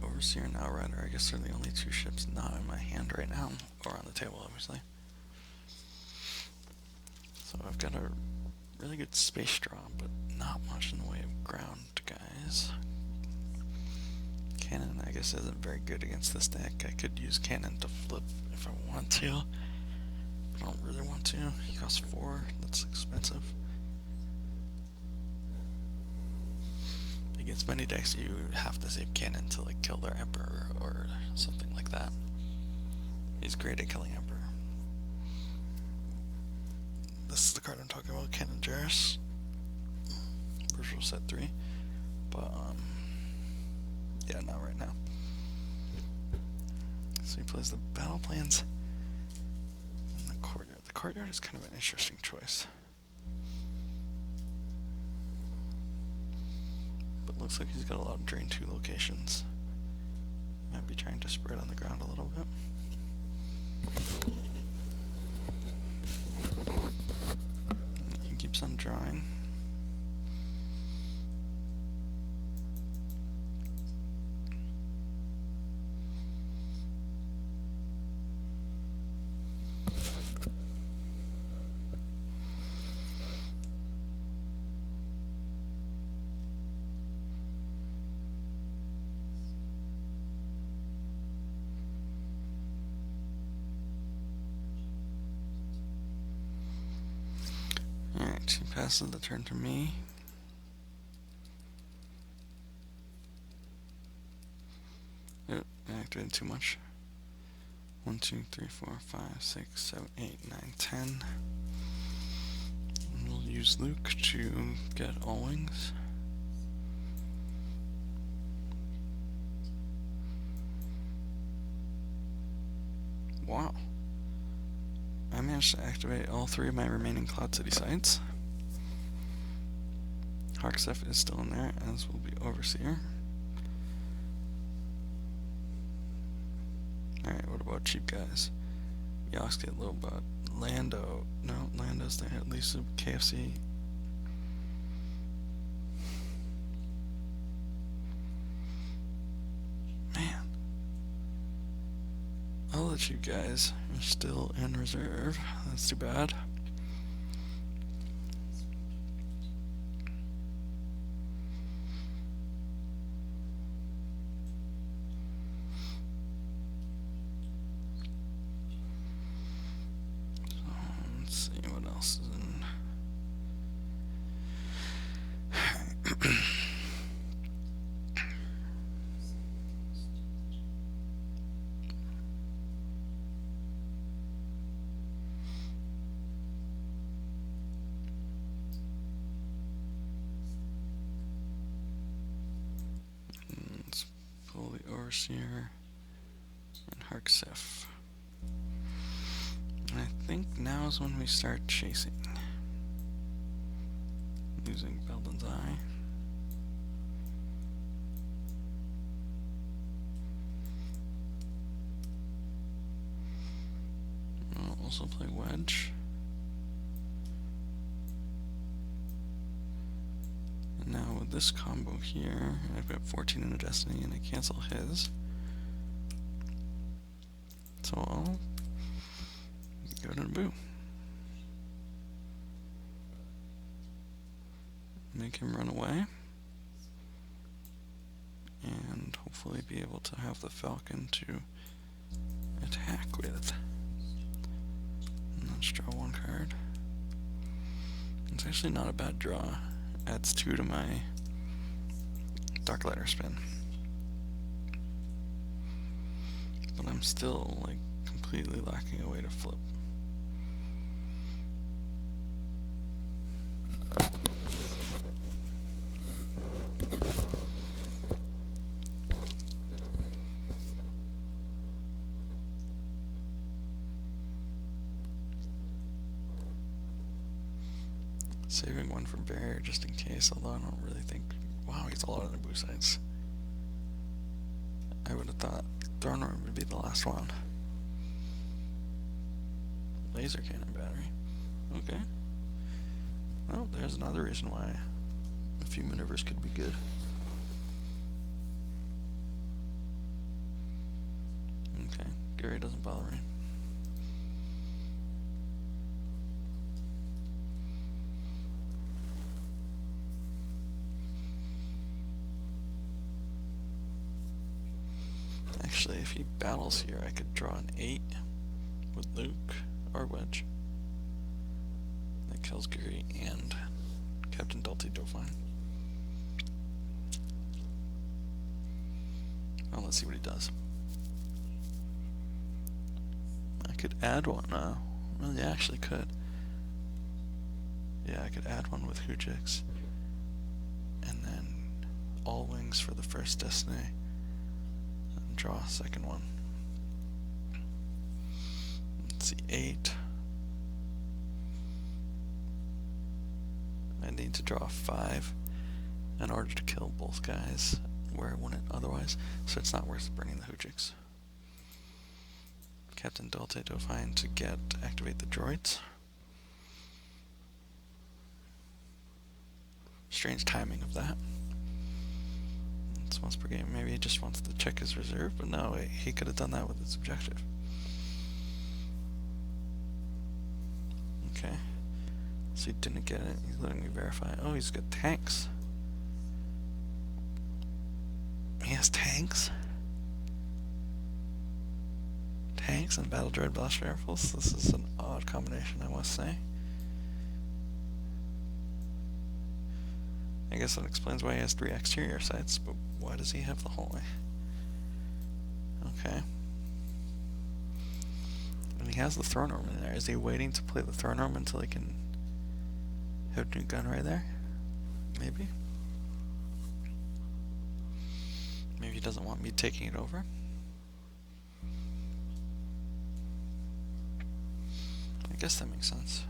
Overseer and Outrider, I guess they're the only two ships not in my hand right now, or on the table, obviously. So I've got a really good space draw, but not much in the way of ground guys. Cannon, I guess, isn't very good against this deck. I could use Cannon to flip if I want to. I don't really want to. He costs 4, that's expensive. Against many decks, you have to save Cannon to like kill their Emperor or something like that. He's great at killing Emperor. This is the card I'm talking about, Cannon Jarrus. Virtual set 3. But, yeah, not right now. So he plays the battle plans in the courtyard. The courtyard is kind of an interesting choice. But looks like he's got a lot of drain 2 locations. Might be trying to spread on the ground a little bit. He keeps on drawing. Alright, he passes the turn to me. Oh, I activated too much. 1, 2, 3, 4, 5, 6, 7, 8, 9, 10. And we'll use Luke to get all wings. Wow. I managed to activate all 3 of my remaining Cloud City sites. Harksef is still in there, as will be Overseer. Alright, what about cheap guys? Yoxk, Lobot, Lando. No, Lando's there. At least KFC. Man. All the these two guys are still in reserve. That's too bad. So, let's see what else is in. Let's pull the Overseer and Harksef. And I think now is when we start chasing. Using Belden's Eye. I'll also play Wedge. And now with this combo here, I've got 14 in a Destiny and I cancel his. So I'll go to Naboo. Make him run away. And hopefully be able to have the Falcon to attack with. And let's draw one card. It's actually not a bad draw. Adds 2 to my Darklighter spin. But I'm still like completely lacking a way to flip. Saving one for Barrier just in case, although I don't really think... Wow, he's a lot of the blue sides. I would have thought Throne Room would be the last one. Laser Cannon Battery. Okay. Well, there's another reason why a few maneuvers could be good. Okay, Gary doesn't bother me. Actually, if he battles here, I could draw an 8 with Luke or Wedge. That kills Gary and Captain Dulce Dauphine. Well, let's see what he does. I could add one now. Well, yeah, I actually could. Yeah, I could add one with Hujix. And then all wings for the first Destiny. Draw a second one. Let's see, 8. I need to draw a 5 in order to kill both guys where I wouldn't otherwise, so it's not worth burning the Hujix. Captain Dulce Dauphine to activate the droids. Strange timing of that. It's once per game. Maybe he just wants to check his reserve, but no, he could have done that with its objective. Okay. So he didn't get it. He's letting me verify. Oh, he's got tanks. He has tanks? Tanks and battle droid blaster rifles? This is an odd combination, I must say. I guess that explains why he has 3 exterior sights, but why does he have the hallway? Okay. And he has the throne room in there. Is he waiting to play the throne room until he can have a new gun right there? Maybe. Maybe he doesn't want me taking it over. I guess that makes sense.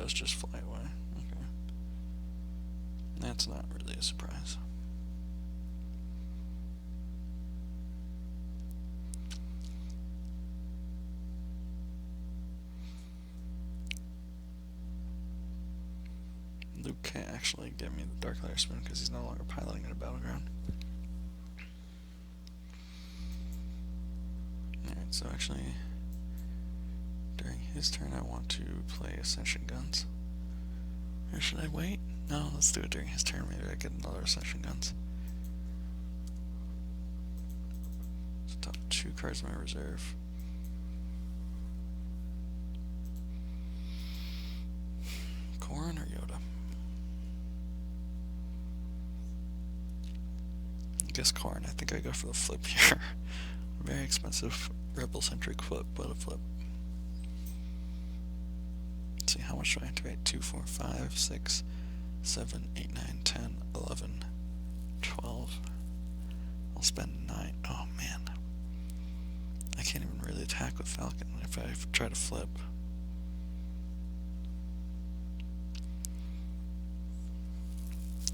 does just fly away. Okay. That's not really a surprise. Luke can't actually get me the Dark Layer Spoon because he's no longer piloting in a battleground. Alright, so actually, during his turn I want to play Ascension Guns. Or should I wait? No, let's do it during his turn. Maybe I get another Ascension Guns. So top 2 cards in my reserve. Corrin or Yoda? I guess Corrin. I think I go for the flip here. Very expensive rebel-centric flip, but a flip. Let's see, how much do I activate? 2, 4, 5, 6, 7, 8, 9, 10, 11, 12. I'll spend 9. Oh man. I can't even really attack with Falcon if I try to flip.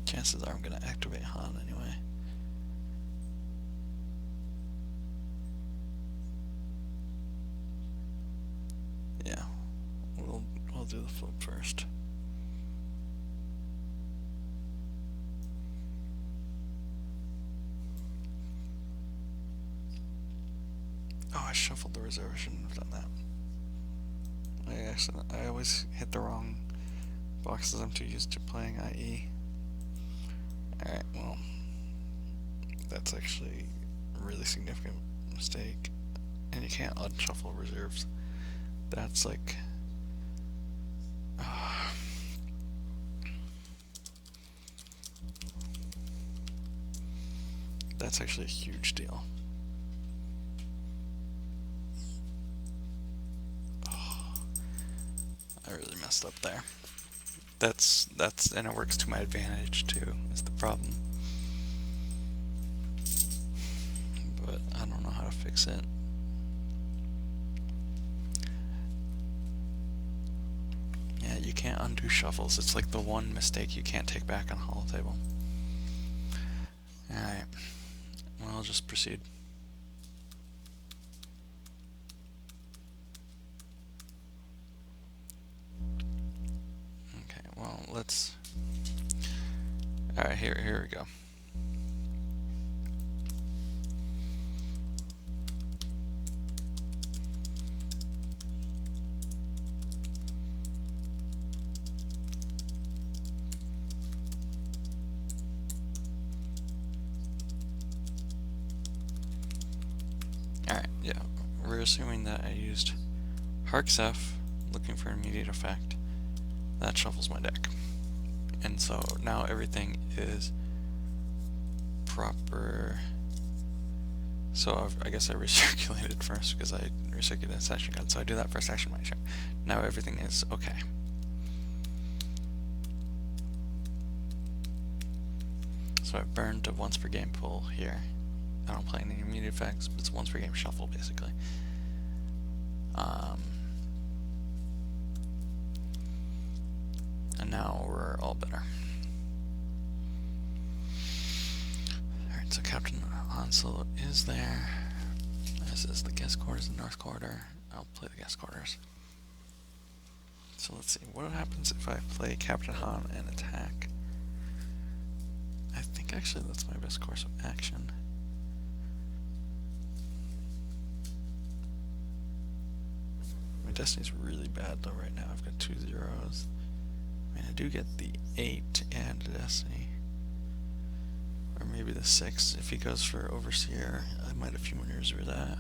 Chances are I'm going to activate Han anyway. Yeah, we'll do the flip first. Oh, I shuffled the reserve. I shouldn't have done that. I always hit the wrong boxes. I'm too used to playing IE. Alright, well, that's actually a really significant mistake. And you can't unshuffle reserves. That's like... that's actually a huge deal. I really messed up there. And it works to my advantage too, is the problem. But I don't know how to fix it. Yeah, you can't undo shuffles. It's like the one mistake you can't take back on Holotable. Alright. Well, I'll just proceed. Well, let's... Alright, here we go. Alright, yeah. We're assuming that I used Hark's F, looking for immediate effect. That shuffles my deck. And so now everything is proper. So I guess I recirculated first because I recirculated Ascension Gun. So I do that first action my turn. Now everything is okay. So I burned a once per game pull here. I don't play any immediate effects, but it's a once per game shuffle basically. And now we're all better. Alright, so Captain Han Solo is there. This is the guest quarters in the North Corridor. I'll play the guest quarters. So let's see, what happens if I play Captain Han and attack? I think actually that's my best course of action. My Destiny's really bad though right now. I've got 2 zeros. I mean, I do get the 8 and a Destiny. Or maybe the 6. If he goes for Overseer, I might have a few more years for that.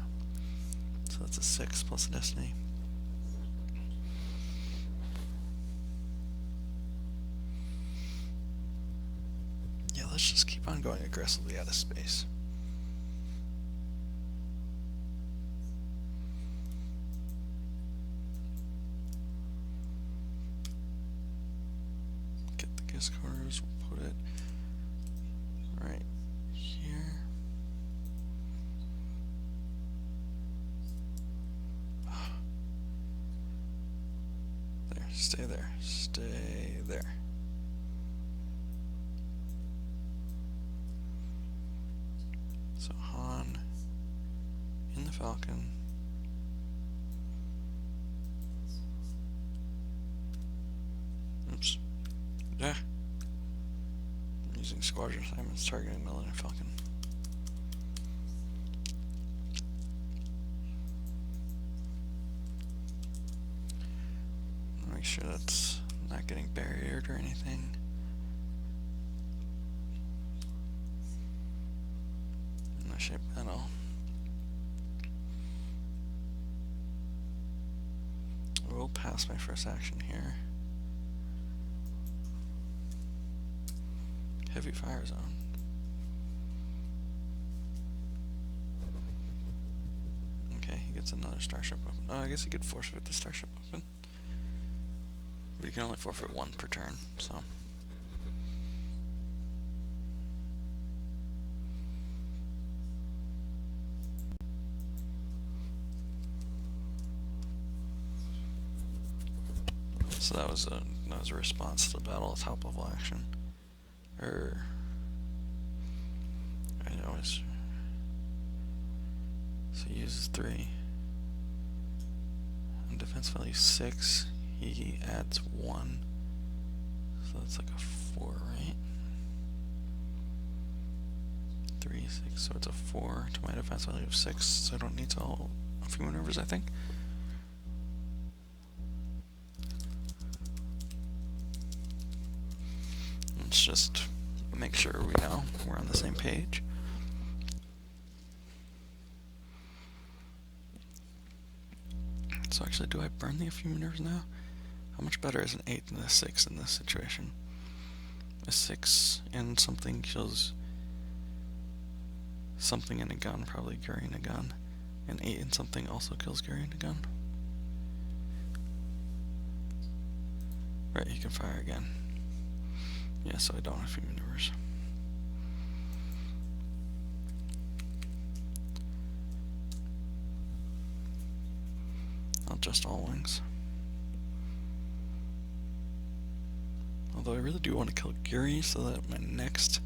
So that's a 6 plus a Destiny. Yeah, let's just keep on going aggressively out of space. Get the guest quarters, we'll put it right here. There, stay there, stay there. So Han in the Falcon. Oops. Yeah. I'm using Squadron assignments targeting Millennium Falcon. Make sure that's not getting barriered or anything. In the shape panel. We'll pass my first action here. Heavy fire zone. Okay, he gets another starship weapon. Oh, I guess he could forfeit the starship weapon. But you can only forfeit one per turn, so. So that was a response to the battle of top level action. I know it's. So he uses 3. On defense value 6. He adds 1, so that's like a 4, right? 3, 6, so it's a 4 to my defense value of 6, so I don't need to hold a few maneuvers, I think. Let's just make sure we know we're on the same page. So actually, do I burn the a few maneuvers now? How much better is an 8 than a 6 in this situation? A 6 and something kills something in a gun, probably Gary in a gun. An 8 and something also kills Gary in a gun. Right, he can fire again. Yeah, so I don't have a few maneuvers. I'll adjust all wings. Although I really do want to kill Gary so that my next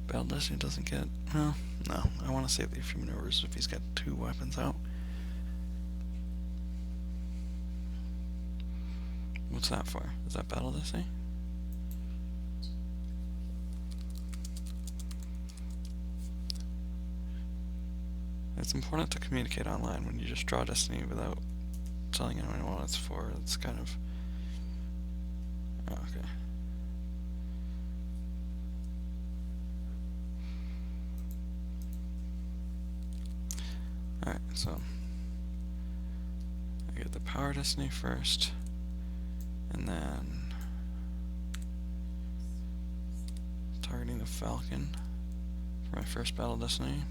Battle Destiny doesn't get... Well, no. I want to save the few maneuvers if he's got 2 weapons out. What's that for? Is that Battle Destiny? It's important to communicate online when you just draw Destiny without telling anyone what it's for. It's kind of... Oh, okay. Alright, so I get the Power Destiny first, and then targeting the Falcon for my first Battle Destiny.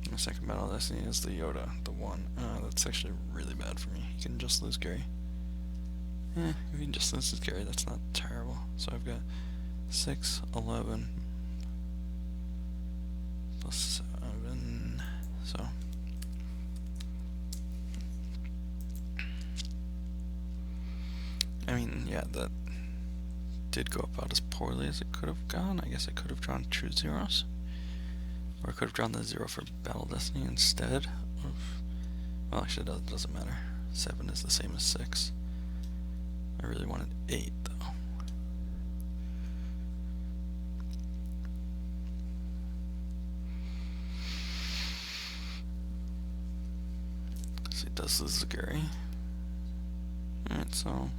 My second Battle Destiny is the Yoda, the 1. That's actually really bad for me. He can just lose Gary. If he just loses Gary, that's not terrible. So I've got 6, 11, plus 7, so. I mean, yeah, that did go about as poorly as it could have gone. I guess I could have drawn true zeros. Or I could have drawn the 0 for Battle Destiny instead of... Well, actually, it doesn't matter. 7 is the same as 6. I really wanted 8, though. So he does lose Gary. Alright, so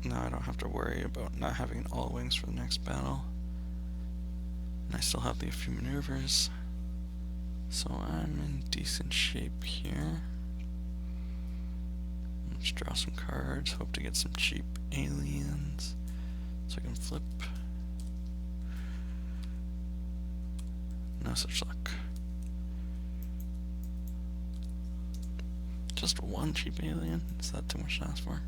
now I don't have to worry about not having all wings for the next battle. And I still have the few maneuvers. So I'm in decent shape here. Let's draw some cards, hope to get some cheap aliens so I can flip. No such luck. Just 1 cheap alien? Is that too much to ask for?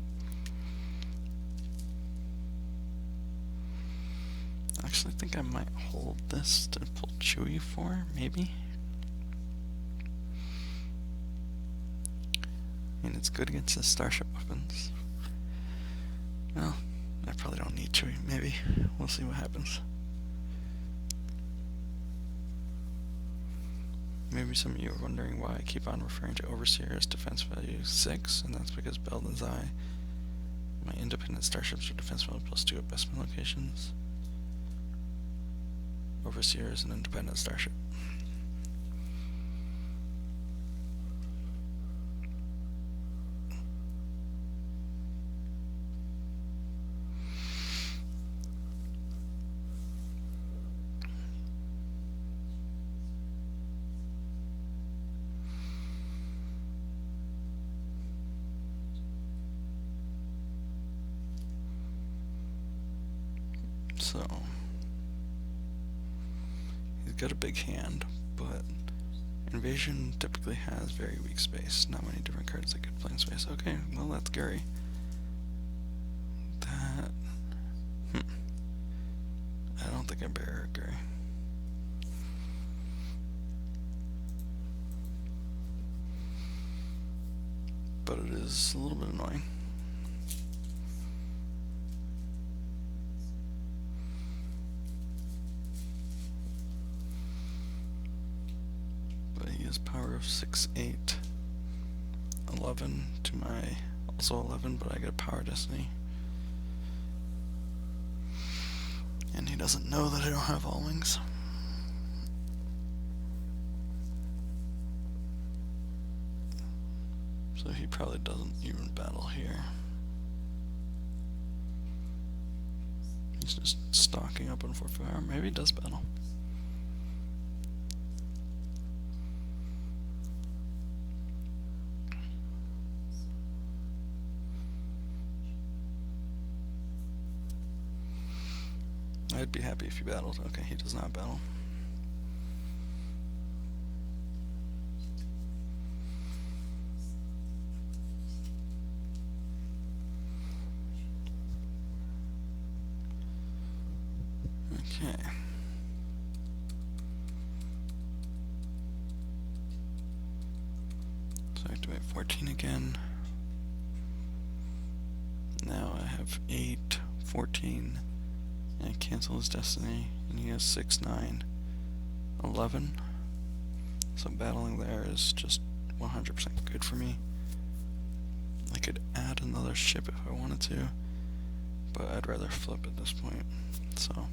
I actually think I might hold this to pull Chewie for, maybe. mean, it's good against the starship weapons. Well, I probably don't need to, maybe. We'll see what happens. Maybe some of you are wondering why I keep on referring to Overseer as defense value 6, and that's because Belden's Eye, my independent starships are defense value +2 at Bestman locations. Overseer is an independent starship. So, he's got a big hand, but Invasion typically has very weak space. Not many different cards that could play in space. Okay, well that's Gary. That... I don't think I bear Gary. But it is a little bit annoying. But he has power of 6, 8, 11 to my also 11, but I get a power destiny. And he doesn't know that I don't have all wings. So he probably doesn't even battle here. He's just stocking up on 4 fire. Maybe he does battle. I'd be happy if he battled. Okay, he does not battle. Okay. So I activate 14 again. Now I have 8, 14. And I cancel his destiny, and he has 6, 9, 11. So battling there is just 100% good for me. I could add another ship if I wanted to, but I'd rather flip at this point. So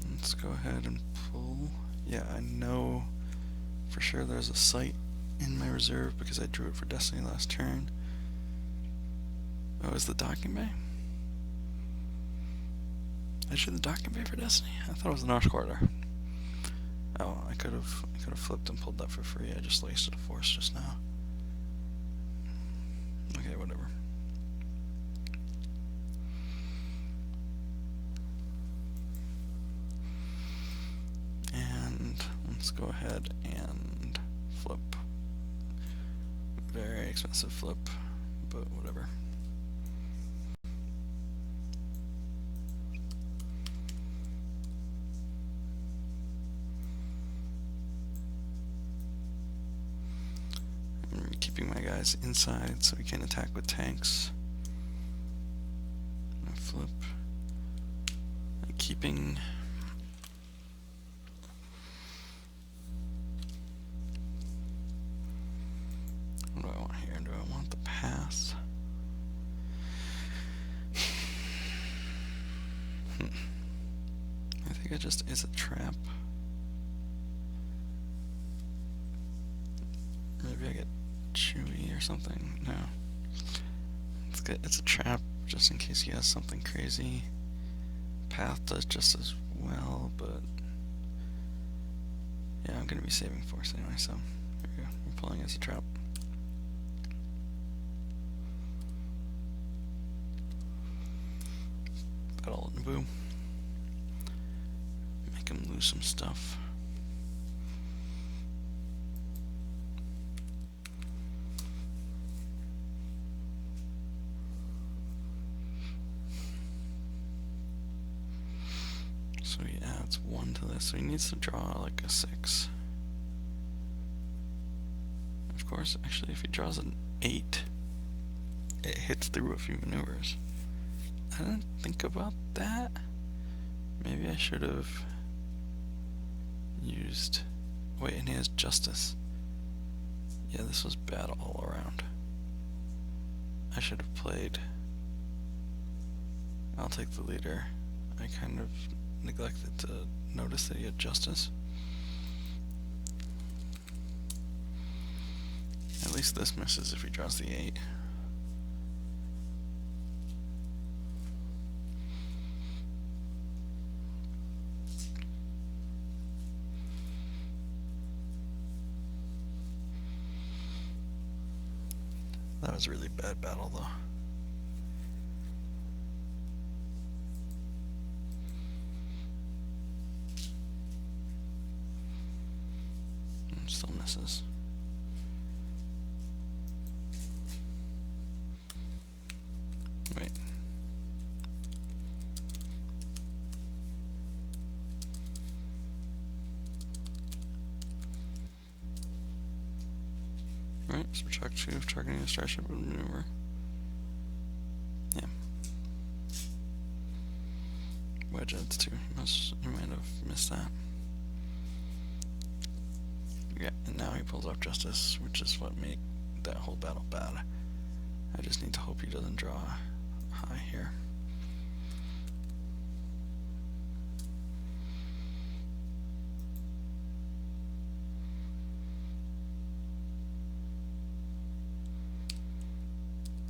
let's go ahead and pull. Yeah, I know for sure there's a site in my reserve because I drew it for destiny last turn. Oh, is the docking bay? I drew the docking bay for destiny? I thought it was the North Corridor. Oh, I could have flipped and pulled that for free. I just wasted a force just now. Okay, whatever. And let's go ahead and flip. Very expensive flip, but whatever. I'm keeping my guys inside so we can attack with tanks. I flip. I'm keeping. What do I want here? Do I want the pass? I think it just is a trap. Maybe I get Chewy or something. No. It's good. It's a trap just in case he has something crazy. Path does just as well, but yeah, I'm gonna be saving force anyway, so there we go. We're pulling as a trap. Battle and boom. Make him lose some stuff. So he adds 1 to this, so he needs to draw like a 6. Of course, actually, if he draws an 8, it hits through a few maneuvers. I didn't think about that. Maybe I should have used... Wait, and he has justice. Yeah, this was bad all around. I should have played... I'll take the leader. I kind of neglected to notice that he had justice. At least this misses if he draws the 8. That was a really bad battle, though. Still misses. Wait. Right, subtract 2 of targeting a starship with maneuver. Yeah. Wedge adds 2. You might have missed that. Yeah, and now he pulls off justice, which is what made that whole battle bad. I just need to hope he doesn't draw high here.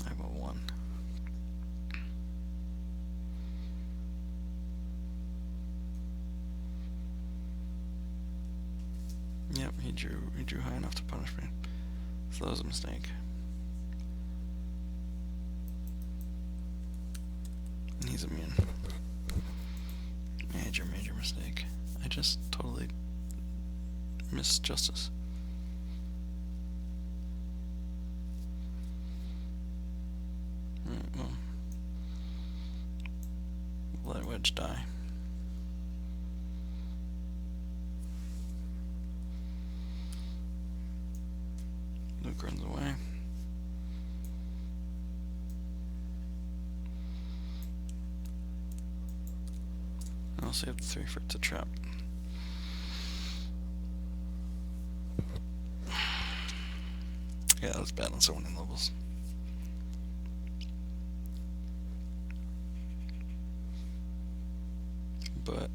I have a 1. Yep, he drew high enough to punish me. So that was a mistake. And he's immune. Major mistake. I just totally missed justice. Right, well. Let Wedge die. Luke runs away. I'll save the 3 for it to trap. Yeah, that was bad on so many levels. But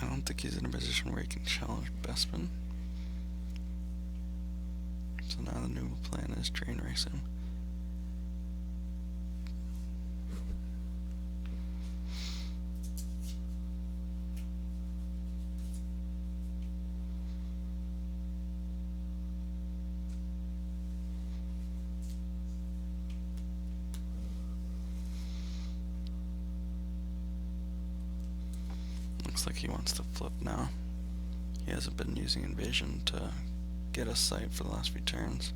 I don't think he's in a position where he can challenge Bespin. So now the new plan is train race him. Looks like he wants to flip now. He hasn't been using invasion to get a sight for the last few turns,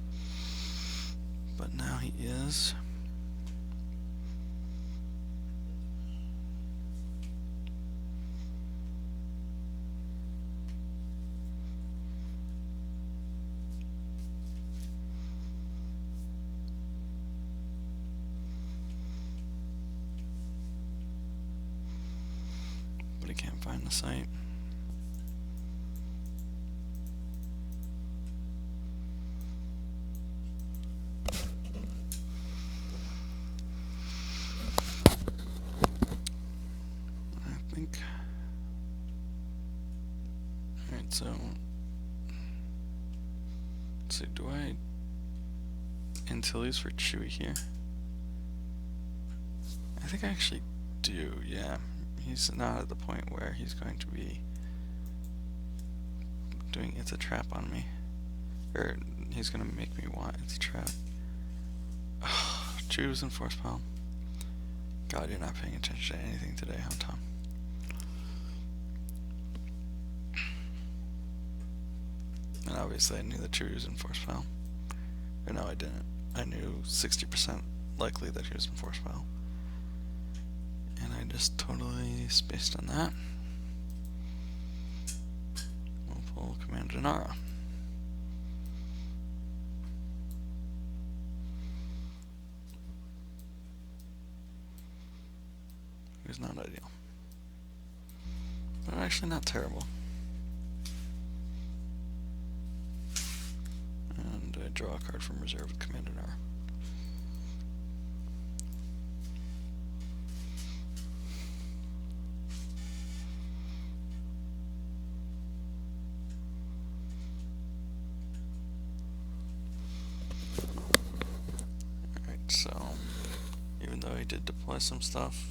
but now he is. But he can't find the site. Alright, so let's see, do I Antilles for Chewie here? I think I actually do, yeah. He's not at the point where he's going to be doing It's a Trap on me. Or he's going to make me want It's a Trap. Chewie was in Force Palm. God, you're not paying attention to anything today, huh, Tom? And obviously I knew that Chewie was in Force Palm. Or no, I didn't. I knew 60% likely that he was in Force Palm. And I just totally spaced on that. We'll pull Commander Nara. is not ideal. But actually not terrible. And I draw a card from reserve with Command and R. Alright, so even though he did deploy some stuff,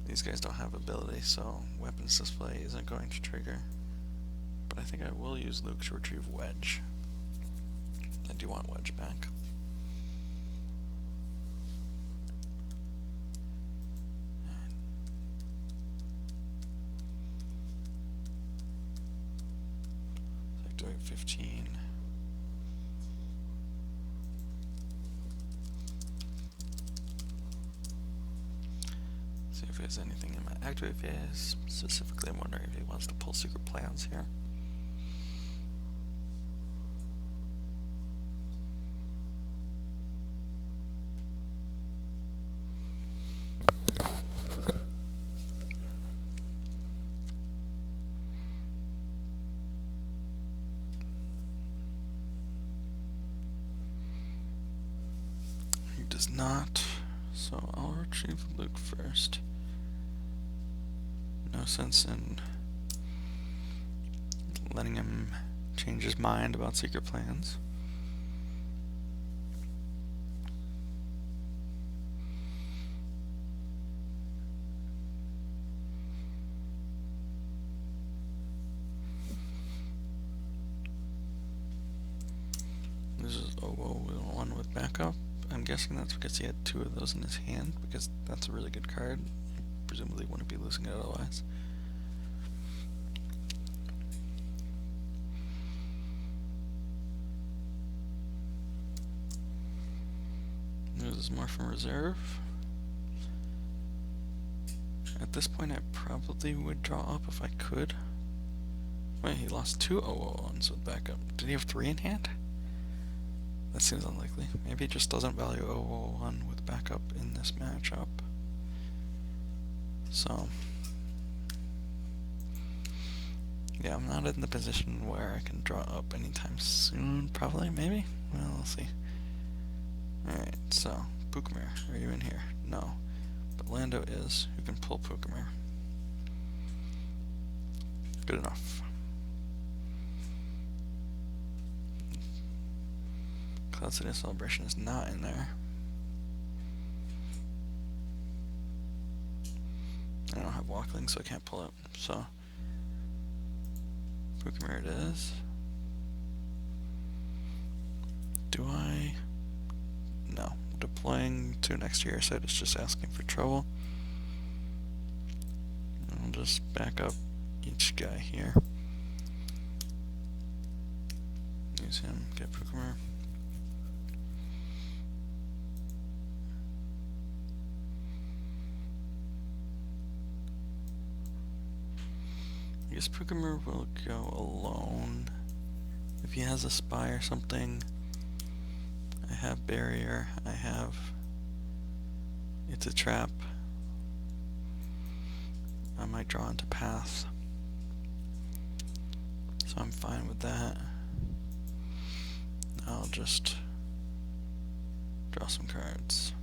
these guys don't have ability, so weapons display isn't going to trigger. But I think I will use Luke to retrieve Wedge. I do want Wedge back. Activate 15. See if he has anything in my activate phase. Specifically, I'm wondering if he wants to pull secret plans here. He does not, so I'll retrieve Luke first. No sense in letting him change his mind about secret plans. This is one with backup. I'm guessing that's because he had 2 of those in his hand, because that's a really good card. Presumably wouldn't be losing it otherwise. This is more from reserve. At this point I probably would draw up if I could. Wait, he lost 2 001s with backup. Did he have 3 in hand? That seems unlikely. Maybe he just doesn't value 001 with backup in this matchup. So, yeah, I'm not in the position where I can draw up anytime soon, probably, maybe? Well, we'll see. Alright, so, Pukemir, are you in here? No. But Lando is, who can pull Pukemir. Good enough. Cloud City Celebration is not in there. I don't have Walkling, so I can't pull it. So, Pukemir it is. Do I? No. Deploying to next to your side is just asking for trouble. I'll just back up each guy here. Use him, get Pukemir. I guess Pukemir will go alone. If he has a spy or something, I have barrier, I have it's a trap. I might draw into path. So I'm fine with that. I'll just draw some cards.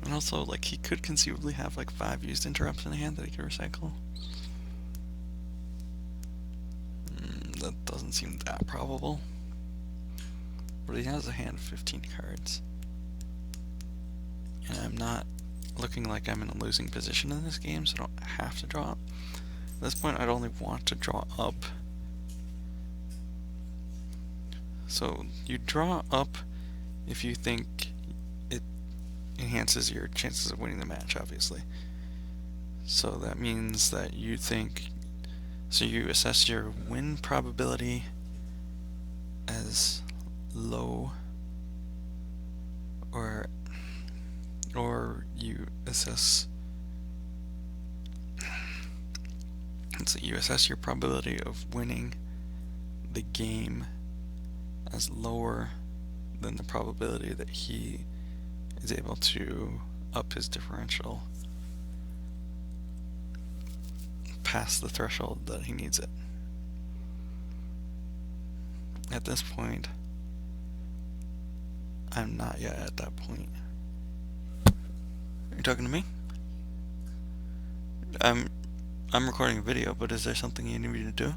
And also, like, he could conceivably have like 5 used interrupts in hand that he could recycle. That doesn't seem that probable. But he has a hand of 15 cards. And I'm not looking like I'm in a losing position in this game, so I don't have to draw up. At this point, I'd only want to draw up. So you draw up if you think it enhances your chances of winning the match, obviously. So that means that you think, so you assess your win probability as low, or or you assess your probability of winning the game as lower than the probability that he is able to up his differential past the threshold that he needs it. At this point, I'm not yet at that point. Are you talking to me? I'm recording a video, but is there something you need me to do?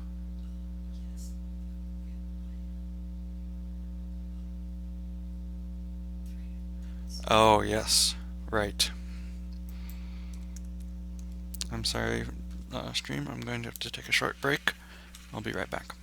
Oh, yes. Right. I'm sorry, stream. I'm going to have to take a short break. I'll be right back.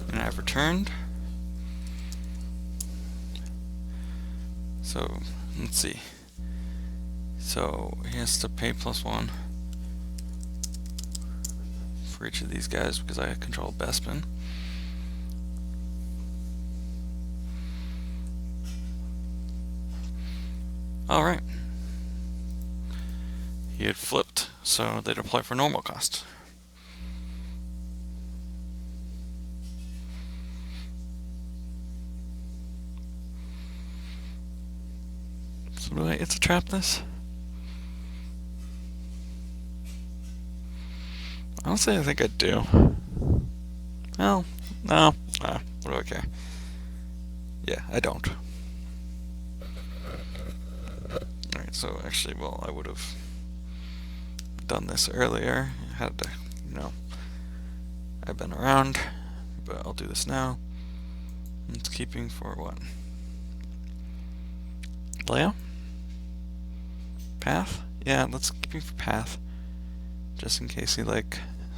And I've returned. So let's see. So he has to pay +1 for each of these guys because I control Bespin. Alright. He had flipped, so they'd apply for normal cost. So do I get to trap this? Honestly, I think I do. Well, no. What do I care? Yeah, I don't. Alright, so actually, well, I would have done this earlier. Had to, I've been around, but I'll do this now. It's keeping for what? Layout? Path? Yeah, let's keep for path. Just in case he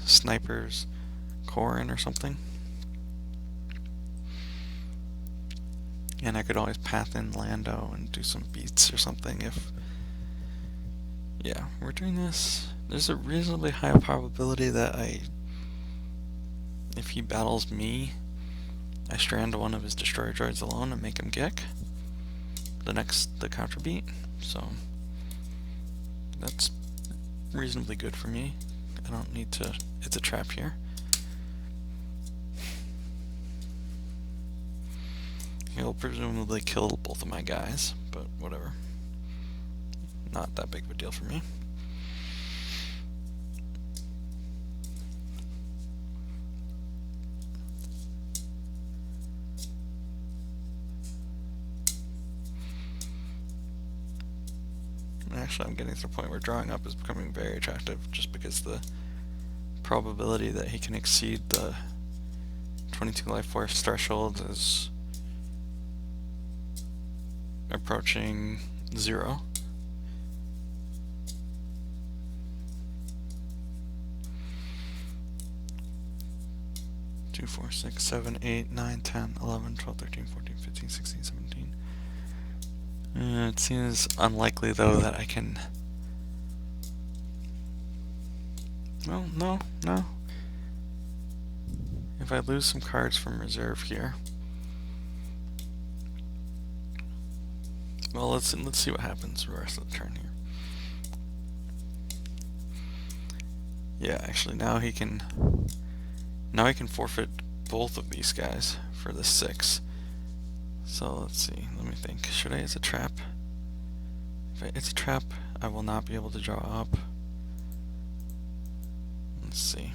snipers Corin or something. And I could always path in Lando and do some beats or something if... Yeah, we're doing this. There's a reasonably high probability that if he battles me, I strand one of his destroyer droids alone and make him Gek. The counter beat. So that's reasonably good for me. I don't need to... It's a trap here. He'll presumably kill both of my guys, but whatever. Not that big of a deal for me. Actually, I'm getting to the point where drawing up is becoming very attractive just because the probability that he can exceed the 22 life force threshold is approaching 0. 2, 4, 6, 7, 8, 9, 10, 11, 12, 13, 14, 15, 16, 17. It seems unlikely, though, that I can... Well, no. If I lose some cards from reserve here... Well, let's see what happens the rest of the turn here. Yeah, actually, now he can forfeit both of these guys for the 6. So let's see. Let me think. Should I? It's a trap. If it's a trap, I will not be able to draw up. Let's see.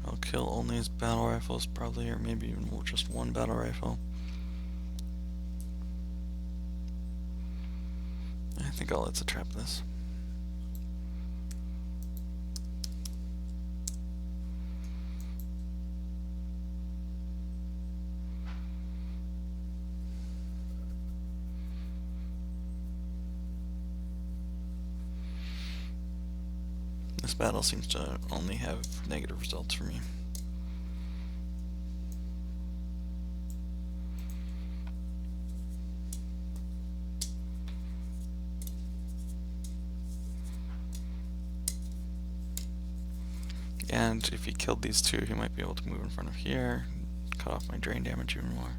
I'll kill only his battle rifles, probably, or maybe even just one battle rifle. I think I'll let's trap this. This battle seems to only have negative results for me. And if he killed these two, he might be able to move in front of here, cut off my drain damage even more.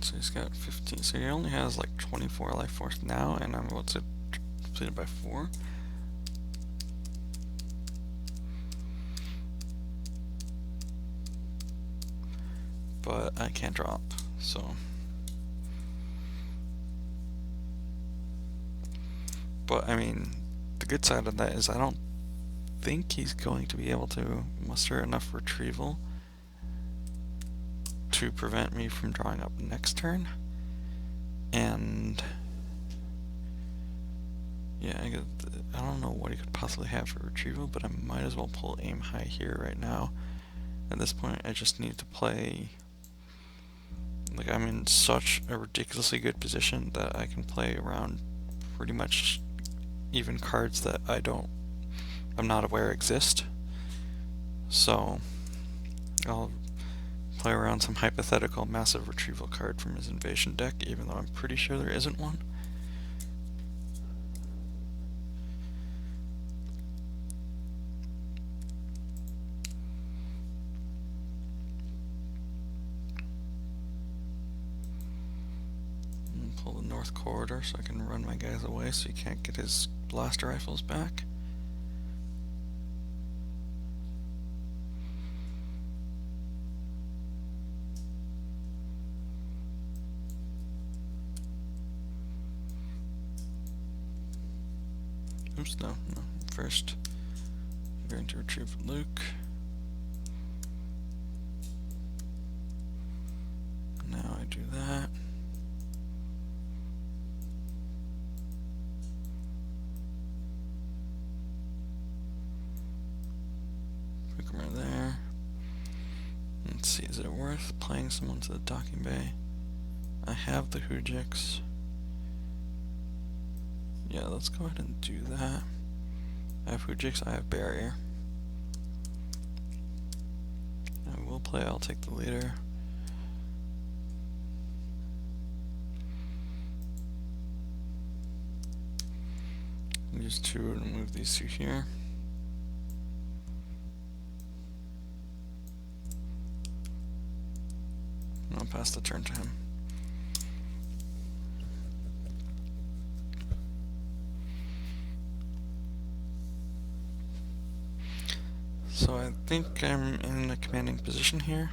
So he's got 15, so he only has like 24 life force now, and I'm about to complete it by 4. But I can't drop, so. But I mean, the good side of that is I don't think he's going to be able to muster enough retrieval to prevent me from drawing up next turn. And yeah, I don't know what he could possibly have for retrieval, but I might as well pull aim high here right now. At this point, I just need to play, like, I'm in such a ridiculously good position that I can play around pretty much even cards that I'm not aware exist. So I'll play around some hypothetical massive retrieval card from his invasion deck, even though I'm pretty sure there isn't one. And pull the north corridor so I can run my guys away so he can't get his blaster rifles back. Oops, no. First, I'm going to retrieve Luke. Now I do that. Quick right there. Let's see, is it worth playing someone to the docking bay? I have the Hujix. Yeah, let's go ahead and do that. I have Hujix, I have Barrier. I will play, I'll take the leader. Use 2 and move these 2 here. And I'll pass the turn to him. So I think I'm in a commanding position here.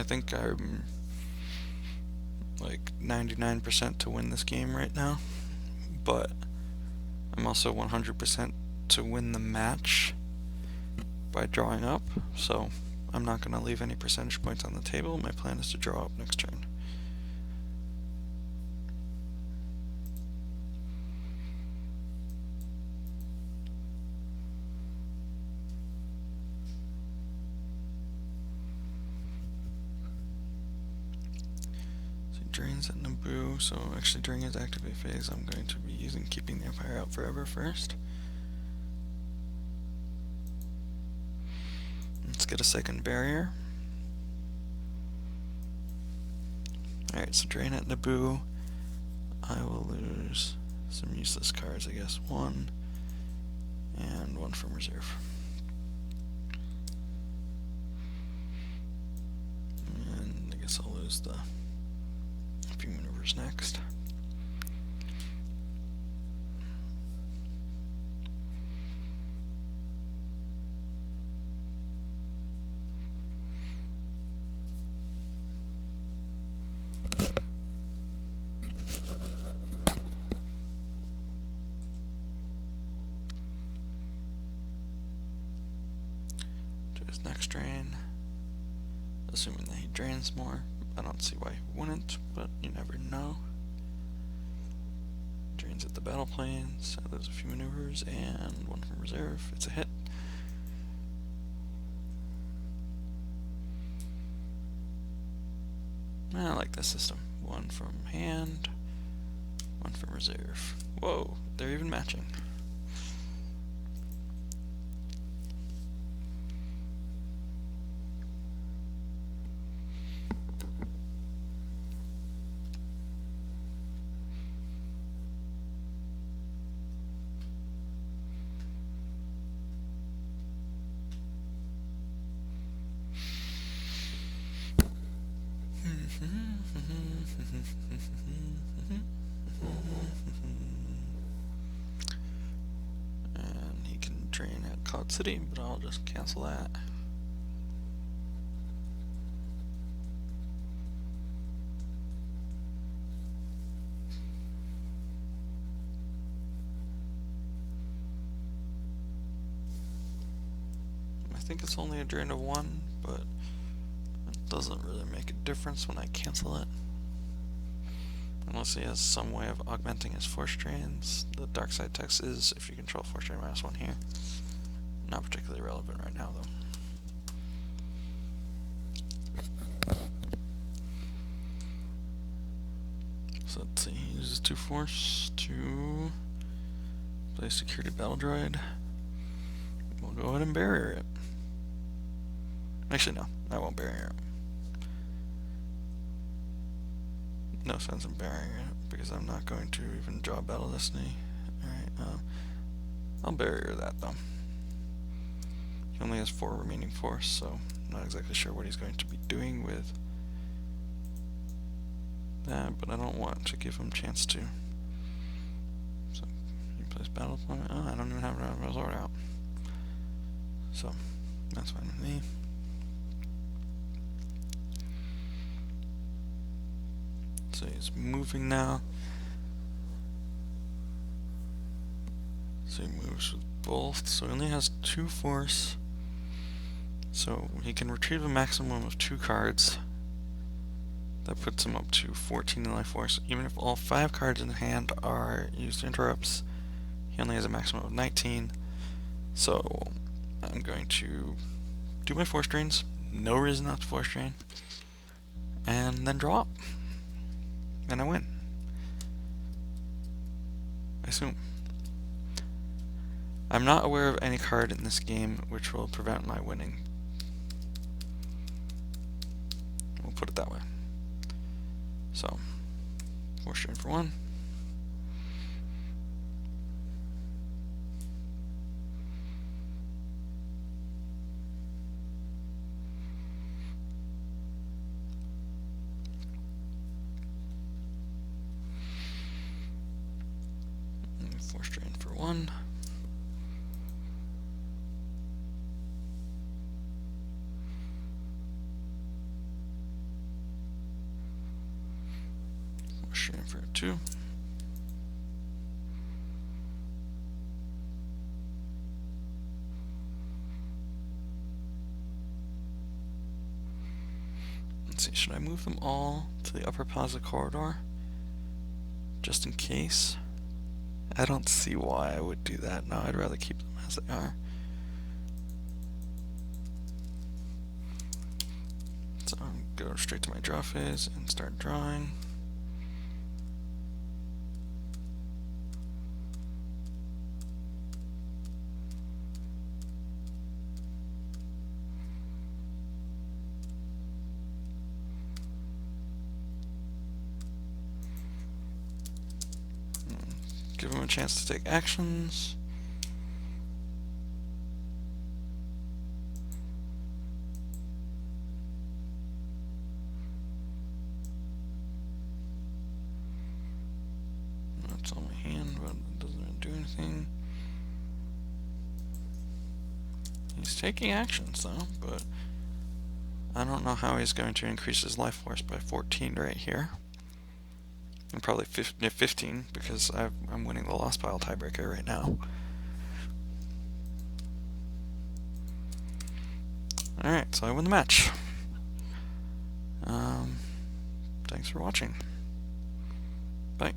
I think I'm like 99% to win this game right now, but I'm also 100% to win the match by drawing up, so I'm not going to leave any percentage points on the table. My plan is to draw up next turn. Drains at Naboo, so actually during his activate phase I'm going to be using keeping the Empire out forever first. Let's get a second barrier. Alright, so drain at Naboo. I will lose some useless cards, I guess. One, and one from reserve. And I guess I'll lose the few maneuvers next. Do his next drain, assuming that he drains more. I don't see why he wouldn't, but you never know. Drains at the battle planes, so there's a few maneuvers, and one from reserve. It's a hit. I like this system. One from hand, one from reserve. Whoa, they're even matching. And he can drain at Cloud City, but I'll just cancel that. I think it's only a drain of one, but it doesn't really make a difference when I cancel it. Unless he has some way of augmenting his force drains. The dark side text is if you control force drain -1 here. Not particularly relevant right now though. So let's see, he uses 2 force to play security battle droid. We'll go ahead and barrier it. Actually no, I won't barrier it. No sense in barriering it, because I'm not going to even draw Battle Destiny. Alright, I'll barrier that though. He only has 4 remaining force, so I'm not exactly sure what he's going to be doing with that, but I don't want to give him a chance to. So, he plays Battle Deployment. Oh, I don't even have a resort out. So, that's fine with me. So he's moving now. So he moves with both. So he only has 2 force. So he can retrieve a maximum of 2 cards. That puts him up to 14 in life force. Even if all 5 cards in hand are used interrupts, he only has a maximum of 19. So I'm going to do my force drains. No reason not to force drain. And then draw up. And I win. I assume. I'm not aware of any card in this game which will prevent my winning. We'll put it that way. So, force drain for 1. Force drain for 1. shooting for a 2. Let's see, should I move them all to the upper plaza corridor? Just in case? I don't see why I would do that. No, I'd rather keep them as they are. So I'm going to go straight to my draw phase and start drawing. Give him a chance to take actions. That's on my hand, but it doesn't do anything. He's taking actions though, but I don't know how he's going to increase his life force by 14 right here. And probably 15 because I'm winning the lost pile tiebreaker right now. Alright, so I win the match. Thanks for watching. Bye.